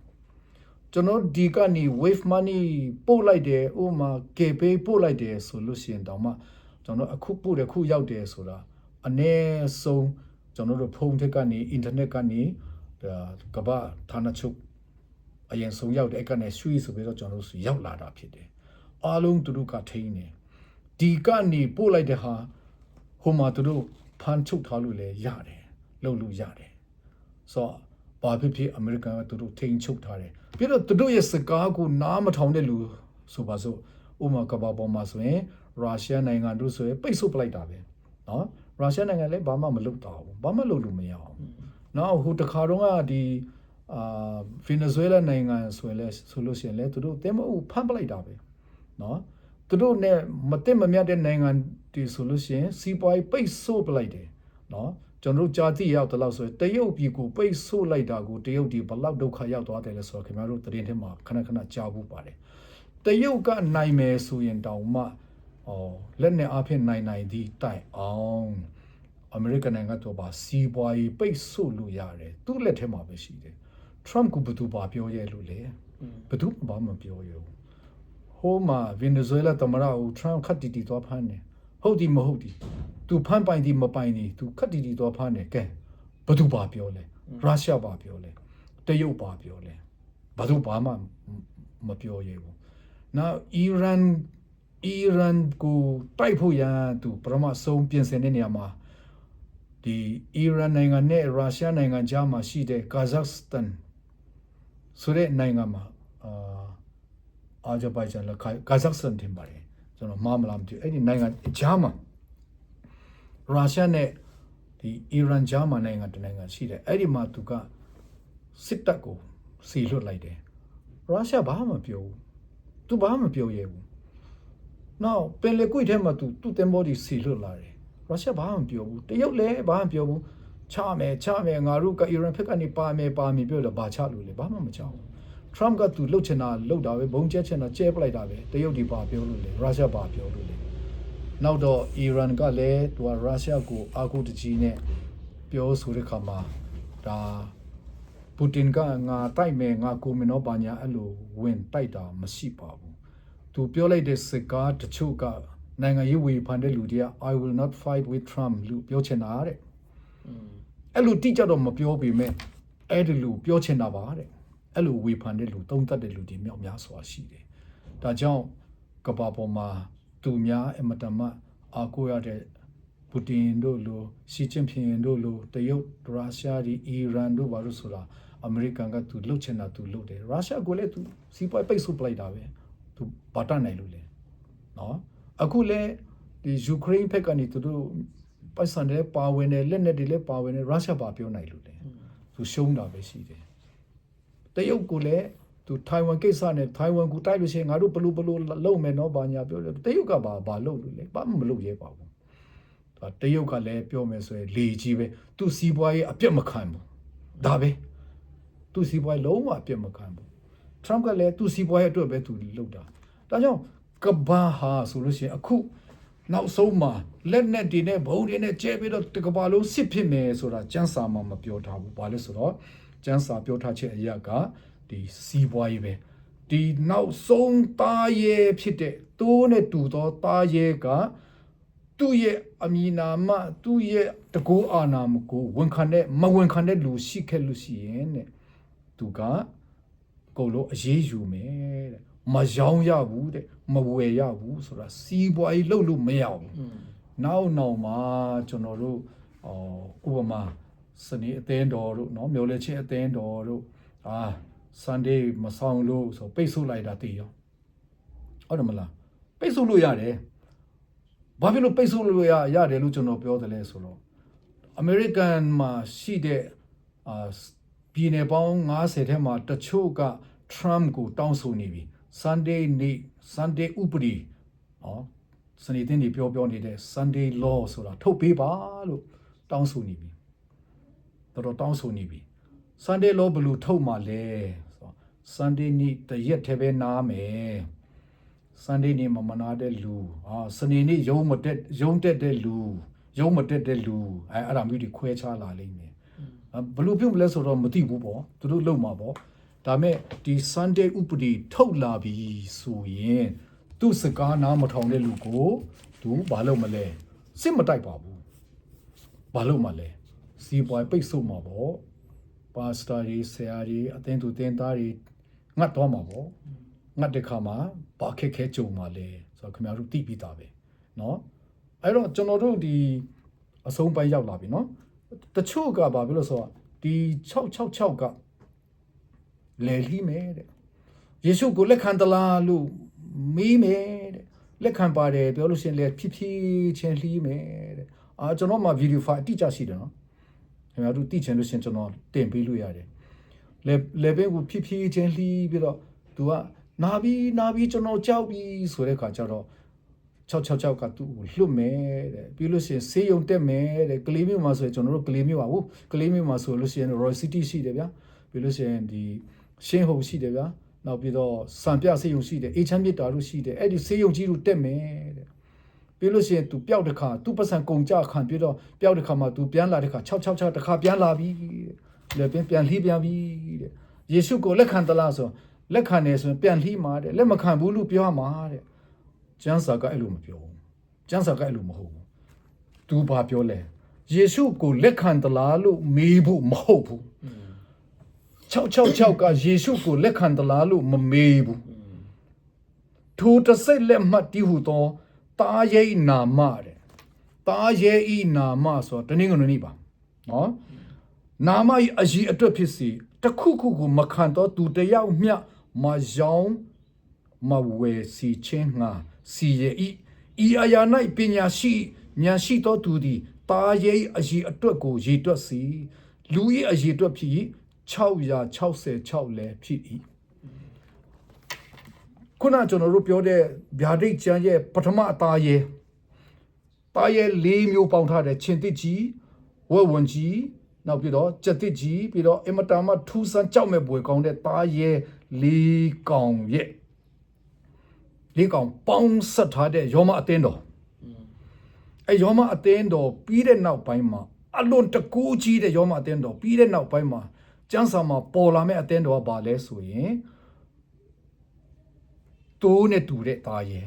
ကျွန်တော်ဒီကနေ wave money ပို့လိုက်တယ်ဥမာ KPay ပို့လိုက်တယ်ဆိုလို့ရှိရင်တောင်မှကျွန်တော်အခုပို့တယ်ခုရောက်တယ်ဆိုတာအနည်းဆုံးကျွန်တော်တို့ဖုန်းထက်ကနေအင်တာနက်ကနေကဘာဌာနချုပ်အရင်ဆုံးရောက်တယ်အဲ့ကနေရွှေ့ဆိုပြီးတော့ကျွန်တော်တို့ရောက်လာတာဖြစ်တယ်အားလုံးသူတို့ကထိန်းနေဒီကနေပို့လိုက်တဲ့ဟာဟိုမှာသူတို့ဖန်ချုပ်ထားလို့လည်းရတယ်လုပ်လို့ရတယ်ဆိုတော့ဘာဖြစ်အမေရိကန်ကသူတို့ထိန်းချုပ်ထားတယ်ပြီးတော့သူတို့ရဲ့စကားကိုနားမထောင်တဲ့လူဆိုပါစို့ဥမာကဘာပေါ်မှာဆိုရင်ရုရှားနိုင်ငံတို့ဆိုရင်ပိတ်ဆို့ပလိုက်တာပဲနော်ရုရှားနိုင်ငံလည်းဘာမှမလုပ်တော့ဘူးဘာမှလုပ်လို့မရအောင်နော်ဟိုတခါတော့ကဒီဗင်နီဇွဲလားနိုင်ငံဆိုရင်လည်းဆိုလို့ရှိရင်လည်းသူတို့တဲမအုပ်ဖမ်းပလိုက်တာပဲနော်သူတို့နဲ့မတင်မမြတ်တဲ့နိုင်ငံဒီဆိုလို့ရှိရင်စီးပွားရေးပိတ်ဆို့ပလိုက်တယ်နော်ကျွန်တော်တို့ကြာတိရောက်တဲ့လောက်ဆိုရင်တရုတ်ပြည်ကိုပိတ်ဆို့လိုက်တာကိုတရုတ်ဒီဘလောက်ဒုက္ခရောက်သွားတယ်လဲဆိုတော့ခင်ဗျားတို့သတင်းထဲမှာခဏကြားဖို့ပါတယ်တရုတ်ကနိုင်မယ်ဆိုရင်တောင်မှလက်နဲ့အဖြစ်နိုင်သည့်တိုင်အောင်အမေရိကန်နိုင်ငံတော့ပါစီးပွားရေးပိတ်ဆို့လို့ရတယ်သူ့လက်ထဲမှာပဲရှိတယ်ထရမ့်ကဘယ်သူပါပြောရဲလို့လဲဘယ်သူမှမပြောရဘူးဟိုမှာဗင်နီဇွဲလားသမ္မတကိုထရမ့်ခတ်တီသွားဖမ်းတယ်ဟုတ်ဒီမဟုတ်ဒီသူဖမ်းပိုင်ဒီမပိုင်ဒီသူခတ်တီသွားဖမ်းတယ်ကဲဘယ်သူပါပြောလဲရုရှားပါပြောလဲတရုတ်ပါပြောလဲဘယ်သူဘာမှ မပြောရဘူးနောက်အီရန်ကိုတိုက်ဖို့ရန်သူပထမဆုံးပြင်ဆင်တဲ့နေရာမှာဒီအီရန်နိုင်ငံနဲ့ရုရှားနိုင်ငံကြားမှာရှိတဲ့ကာဇက်စတန်ဆိုတဲ့နိုင်ငံမှာအာဂျဘိုင်ဂျန်လည်းကာဇက်စတန်တင်ပါတယ်ကျွန်တော်မမလားမသိဘူးအဲ့ဒီနိုင်ငံကြားမှာရုရှားနဲ့ဒီအီရန်ကြားမှာနိုင်ငံတနိုင်ငံရှိတယ်အဲ့ဒီမှာသူကစစ်တပ်ကိုစီလွတ်လိုက်တယ်ရုရှားဘာမှမပြောဘူးသူဘာမှမပြောရဘူးနောက်ပင်လေကွေ့ထဲမှာသူတင်ဘောဒီစီလွတ်လာတယ်ရုရှားဘာမှမပြောဘူးတရုတ်လည်းဘာမှမပြောဘူးချမယ်ငါတို့ကအီရန်ဖက်ကနေပါမယ်ပြောလို့ဘာချလို့လဲဘာမှမချဘူးထရမ့်ကသူလှုပ်ချင်တာလှုပ်တာပဲဘုံကျဲချင်တာကျဲပလိုက်တာပဲတရုတ်ဒီပါပြောလို့လေရုရှားပါပြောလို့လေနောက်တော့အီရန်ကလည်းသူကရုရှားကိုအာကုတကြီးနဲ့ပြောဆိုတဲ့ခါမှာဒါပူတင်ကငါတိုက်မယ်ငါကိုမင်းတော့ဘာညာအဲ့လိုဝင်တိုက်တာမရှိပါဘူးသူပြောလိုက်တဲ့စကားတချို့ကနိုင်ငံရေးဝေဖန်တဲ့လူတွေက I will not fight with Trump လို့ပြောချင်တာတဲ့အဲ့လိုတိကျတော့မပြောပေမဲ့အဲ့ဒီလူပြောချင်တာပါတဲ့အဲ့လိုဝေဖန်တဲ့လူသုံးသပ်တဲ့လူတွေမြောက်များစွာရှိတယ်ဒါကြောင့်ကမ္ဘာပေါ်မှာသူများအမတမအာကိုရတဲ့ပူတင်တို့လိုရှီကျင်းဖျင်တို့လိုတရုတ်ရုရှားဒီအီရန်တို့ဘာလို့ဆိုတာအမေရိကန်ကသူလှုပ်ချင်တာသူလှုပ်တယ်ရုရှားကိုလည်းသူစီးပွားပိတ်ဆို့ပလိုက်တာပဲသူဘာတတ်နိုင်လို့လဲနော်အခုလည်းဒီယူကရိန်းဘက်ကနေသူတို့ပိုက်ဆံတွေပါဝင်တယ်လက်နက်တွေလည်းပါဝင်တယ်ရုရှားပါပြောနိုင်လို့လေသူရှုံးတာပဲရှိတယ်တရုတ်ကိုလည်းသူထိုင်ဝမ်ကိစ္စနဲ့ထိုင်ဝမ်ကိုတိုက်လို့ရှိရင်ငါတို့ဘလို့လုပ်မယ်နော်ဘာညာပြောတယ်တရုတ်ကဘာလုပ်လို့လဲဘာမှမလုပ်ရဲပါဘူးတရုတ်ကလည်းပြောမယ်ဆိုရင်လေကြီးပဲသူစီးပွားရေးအပြတ်မခံဘူးဒါပဲသူစီးပွားရေးလုံးဝအပြတ်မခံဘူးထရမ့်ကလည်းသူစီးပွားရေးအတွက်ပဲသူလုပ်တာဒါကြောင့်ကဘာဟာဆိုလို့ရှိရင်အခုနောက်ဆုံးမှာလက်နက်တွေနဲ့ဘုံတွေနဲ့ကျဲပြီးတော့တကဘာလုံးစစ်ဖြစ်မယ်ဆိုတာကျန်းစာမှာမပြောထားဘူးဘာလဲဆိုတော့ကျန်းစာပြောထားချက်အရာကဒီစီးပွားရေးပဲဒီနောက်ဆုံးသားရဲဖြစ်တဲ့တိုးနဲ့တူသောသားရဲကသူ့ရဲ့အမည်နာမသူ့ရဲ့တကူအာနာမကိုဝန်ခံတဲ့မဝန်ခံတဲ့လူရှိခဲ့လို့ရှိရင်တဲ့သူကကိုလို့အရေးယူမယ်တဲ့မရောင်းရဘူးတဲ့မဝယ်ရဘူးဆိုတာစီးပွားရေးလုပ်လို့မရဘူးနောက်မှာကျွန်တော်တို့ဥပမာစနေအသင်းတော်တို့เนาะမျိုးလဲချင်းအသင်းတော်တို့Sunday မဆောင်လို့ဆိုပိတ်ဆို့လိုက်တာတည်ရောဟုတ်တယ်မလားပိတ်ဆို့လို့ရတယ်ဘာဖြစ်လို့ပိတ်ဆို့လို့ရတယ်လို့ကျွန်တော်ပြောတယ်လဲဆိုတော့ American မှာရှိတဲ့ပြည်နယ်ပေါင်း90ထဲမှာတချို့က Trump ကိုတောင်းဆိုနေပြီSunday ဥပဒေစနေတင်ဒီပြောနေတဲ့ Sunday law ဆိုတာထုတ်ပေးပါလို့တောင်းဆိုနေပြီတော်တောင်းဆိုနေပြီ Sunday law ဘယ်လိုထုတ်မှာလဲဆိုတော့ Sunday နေ့တရက်တည်းပဲနားမယ် Sunday နေ့မနာတဲ့လူစနေနေ့ရုံးတက်တဲ့လူရုံးမတက်တဲ့လူအဲ့ဒါမျိုးတွေခွဲခြားလာလိမ့်မယ်ဘယ်လိုပြုတ်မလဲဆိုတော့မသိဘူးပေါ့သူတို့လုံမှာပေါ့ဒါမဲ့ဒီ Sunday ဥပဒေထုတ်လာပြီဆိုရင်သူ့စကားနားမထောင်တဲ့လူကိုသူဘာလုပ်မလဲစစ်မတိုက်ပါဘူးဘာလုပ်မလဲစီးပွားပိတ်ဆို့မှာပေါ့ပါစတာတွေဆရာတွေအသင်းသူသင်သားတွေငတ်သွားမှာပေါ့ငတ်တဲ့ခါမှာဘာခက်ခဲကြုံမှာလဲဆိုတော့ခင်ဗျားတို့သိပြီးသားပဲเนาะအဲ့တော့ကျွန်တော်တို့ဒီအဆုံးပိုင်းရောက်လာပြီเนาะတချို့ကဘာဖြစ်လို့ဆိုတော့ဒီ666ကလဲလီမယ်တဲ့ယေရှုကိုလက်ခံသလားလို့မေးမယ်တဲ့လက်ခံပါတယ်ပြောလို့ရှိရင်လည်းဖြည်းဖြည်းချင်းလှီးမယ်တဲ့ကျွန်တော်မှာဗီဒီယိုဖိုင်အတိအကျရှိတယ်နော်ခင်ဗျားတို့သိချင်လို့ရှိရင်ကျွန်တော်တင်ပေးလို့ရတယ်လေဘင်းကိုဖြည်းဖြည်းချင်းလှီးပြီးတော့ तू ကနာပြီးကျွန်တော်ကြောက်ပြီဆိုတဲ့ခါကျတော့666ကသူ့ကိုလွတ်မယ်တဲ့ပြီးလို့ရှိရင်ဆေးရုံတက်မယ်တဲ့ကလေးမျိုးမှာဆိုရင်ကျွန်တော်တို့ကလေးမျိုးပါဟုတ်ကလေးမျိုးမှာဆိုလို့ရှိရင် Royal City ရှိတယ်ဗျာပြီးလို့ရှိရင်ဒီရှင်းဟုံရှိတယ်ဗျာနောက်ပြီးတော့စံပြဆေးရုံရှိတယ်အေချမ်းမြစ်တာတို့ရှိတယ်အဲ့ဒီဆေးရုံကြီးတို့တက်မယ်တဲ့ပြီးလို့ရှိရင် तू ပျောက်တဲ့ခါ तू ပတ်စံကုန်ကြခံပြီးတော့ပျောက်တဲ့ခါမှာ तू ပြန်လာတဲ့ခါ666တခါပြန်လာပြီတဲ့ပြန်လှီးပြန်ပြီတဲ့ယေရှုကိုလက်ခံသလားဆိုလက်ခံတယ်ဆိုရင်ပြန်လှီးမှာတဲ့လက်မခံဘူးလို့ပြောမှာတဲ့ကျမ်းစာကအဲ့လိုမပြောဘူးကျမ်းစာကအဲ့လိုမဟုတ်ဘူး तू ဘာပြောလဲယေရှုကိုလက်ခံသလားလို့မေးဖို့မဟုတ်ဘူး666ကယေရှုကိုလက်ခံသလားလို့မမေးဘူး ထိုတစိတ်လက်မှတ်တီးဟုသောတာရဲဤနာမတဲ့တာရဲဤနာမဆိုတနင်္ဂနွေနေ့ပါနော်နာမဤအကြီးအတွက်ဖြစ်စီတခုခုကိုမခံတော့သူတယောက်မျှမယောင်းမဝဲစီချင်းငါစီရဲ့ဤအရာ၌ပညာရှိဉာဏ်ရှိသောသူသည်တာရဲအကြီးအတွက်ကိုရည်တွက်စီလူ၏အကြီးအတွက်ဖြစ်666လဲဖြစ်၏ခုနကျွန်တော်တို့ပြောတဲ့ဗျာဒိတ်ကျမ်းရဲ့ပထမအသားရဲတာရဲ၄မျိုးပေါင်းထားတဲ့ချင်းတစ်ကြီးဝက်ဝန်ကြီးနောက်ပြီးတော့ကြက်တစ်ကြီးပြီးတော့အမတာမထူးဆန်းကြောက်မဲ့ပွေကောင်းတဲ့တာရဲ၄ကောင်ရဲ့၄ကောင်ပေါင်းဆက်ထားတဲ့ယောမအသင်းတော်အဲယောမအသင်းတော်ပြီးတဲ့နောက်ပိုင်းမှာအလွန်တကူးကြီးတဲ့ယောမအသင်းတော်ပြီးတဲ့နောက်ပိုင်းမှာကျမ်းစာမှာပေါ်လာမဲ့အသင်းတော်ကဘာလဲဆိုရင်တိုးနဲ့တူတဲ့တာရဲ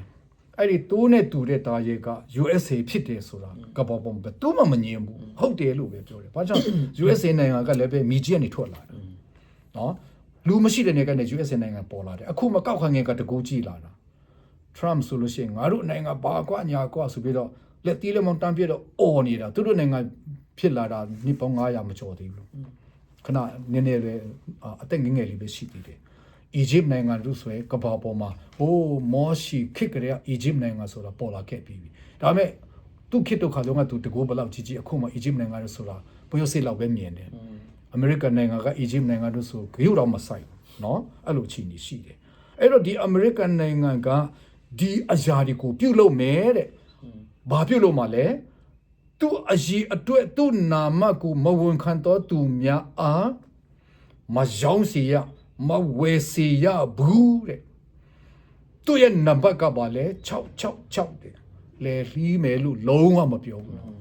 အဲ့ဒီတိုးနဲ့တူတဲ့တာရဲက USA ဖြစ်တယ်ဆိုတာကဘာပုံပဲတူးမှမငြင်းဘူးဟုတ်တယ်လို့ပဲပြောတယ်ဘာကြောင့် USA နိုင်ငံကလည်းပဲမိကြီးကနေထွက်လာတယ်နော်လူမရှိတဲ့နေကနေ USA နိုင်ငံပေါ်လာတယ်အခုမကောက်ခံငယ်ကတကူးကြည့်လာတာ Trump ဆိုလို့ရှိရင်ငါတို့နိုင်ငံဘာကွာညာကွာဆိုပြီးတော့လက်တီးလက်မောင်းတန်းပြတော့အော်နေတာသူတို့နိုင်ငံဖြစ်လာတာနှစ်ပေါင်း900မကျော်သေးဘူးခဏနည်းနည်းပဲအသက်ငယ်ငယ်လေးပဲရှိသေးတယ်အီဂျစ်နိုင်ငံတို့ဆိုရင်ကဘာပေါ်မှာဟိုးမောရှိခစ်ကြတဲ့အီဂျစ်နိုင်ငံဆိုတာပေါ်လာခဲ့ပြီးဒါပေမဲ့သူခစ်တော့ခါတော့ကသူတကူဘလောက်ကြီးကြီးအခုမှအီဂျစ်နိုင်ငံတို့ဆိုတာဘယ်လိုစိလောက်ပဲမြင်တယ်အမေရိကန်နိုင်ငံကအီဂျစ်နိုင်ငံတို့ဆိုဂရုတော့မဆိုင်ဘူးเนาะအဲ့လိုချီနေရှိတယ်အဲ့တော့ဒီအမေရိကန်နိုင်ငံကဒီအရာတွေကိုပြုတ်လို့မယ်တဲ့ဘာပြုတ်လို့မှလဲသူအကြီးအတွက်သူနာမကိုမဝန်ခံတော့သူများအားမယောင်းစီရမဝဲစီရဘူးတဲ့သူရဲ့နံပါတ်ကပါလဲ666တဲ့လေလီးမယ်လို့လုံးဝမပြောဘူးနော်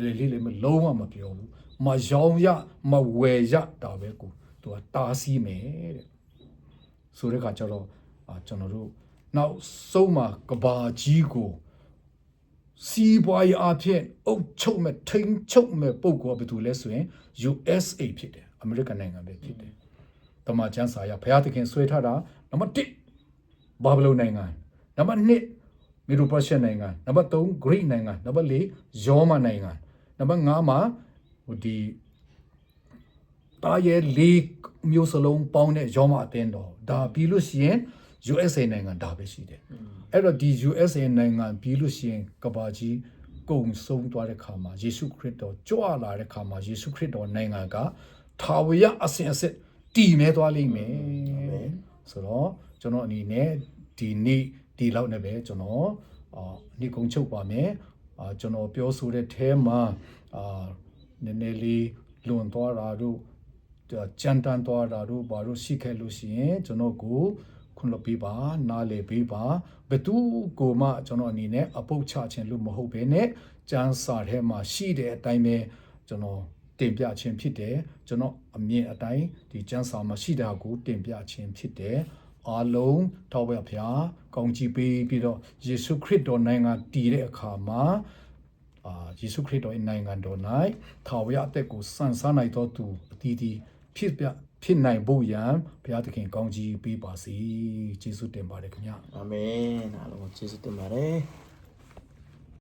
လေလီးလည်းမလုံးဝမပြောဘူးမယောင်းရမဝဲရတာပဲကိုသူကတားဆီးမယ်တဲ့ဆိုတဲ့ခါကျတော့ကျွန်တော်တို့နောက်ဆုံးမှာကဘာကြီးကိုစီးပွားရေးအဖြစ်အုပ်ချုပ်မဲ့ထိန်းချုပ်မဲ့ပုံကောဘယ်သူလဲဆိုရင် USA ဖြစ်တယ်အမေရိကန်နိုင်ငံပဲဖြစ်တယ်တမန်ကျမ်းစာရဘုရားသခင်ဆွဲထားတာနံပါတ်1ဘာဘလုန်နိုင်ငံနံပါတ်2မီဒိုပါရှန်နိုင်ငံနံပါတ်3ဂရိနိုင်ငံနံပါတ်4ယောမနိုင်ငံနံပါတ်5မှာဟိုဒီတာရဲ4မျိုးစလုံးပေါင်းတဲ့ယောမအသင်းတော်ဒါပြီးလို့ရှိရင် USA နိုင်ငံဒါပဲရှိတယ်အဲ့တော့ဒီ USA နိုင်ငံပြီးလို့ရှိရင်ကဘာကြီးကုံဆုံးသွားတဲ့ခါမှာယေရှုခရစ်တော်ကြွလာတဲ့ခါမှာယေရှုခရစ်တော်နိုင်ငံကထာဝရအစဉ်အဆက်တည်မြဲသွားလိမ့်မယ်ဆိုတော့ကျွန်တော်အနေနဲ့ဒီနေ့ဒီလောက်နဲ့ပဲကျွန်တော်ဒီကုံချုပ်ပါမယ်ကျွန်တော်ပြောဆိုတဲ့အဲမှာနည်းနည်းလေးလွန်သွားတာတို့ကြမ်းတမ်းသွားတာတို့ဘာလို့ရှိခဲ့လို့ရှိရင်ကျွန်တော်ကိုခွန်လပေးပါနားလေပေးပါဘယ်သူကိုမှကျွန်တော်အနေနဲ့အပုတ်ချခြင်းလို့မဟုတ်ဘဲနဲ့ကျမ်းစာထဲမှာရှိတဲ့အတိုင်းပဲကျွန်တော်တင်ပြခြင်းဖြစ်တယ်ကျွန်တော်အမြင်အတိုင်းဒီကျမ်းစာမှာရှိတာကိုတင်ပြခြင်းဖြစ်တယ်အားလုံးတောက်ပါဗျာကောင်းချီးပေးပြီးတော့ယေရှုခရစ်တော်နိုင်ငံတည်တဲ့အခါမှာယေရှုခရစ်တော်ရဲ့နိုင်ငံတော်၌ထာဝရအသက်ကိုစံစားနိုင်တော်သူအသီးသီးဖြစ်နိုင်ဖို့ရန်ဘုရားသခင်ကောင်းချီးပေးပါစေယေရှုတင်ပါတယ်ခင်ဗျာအာမင်အားလုံးကျေးဇူးတင်ပါတယ်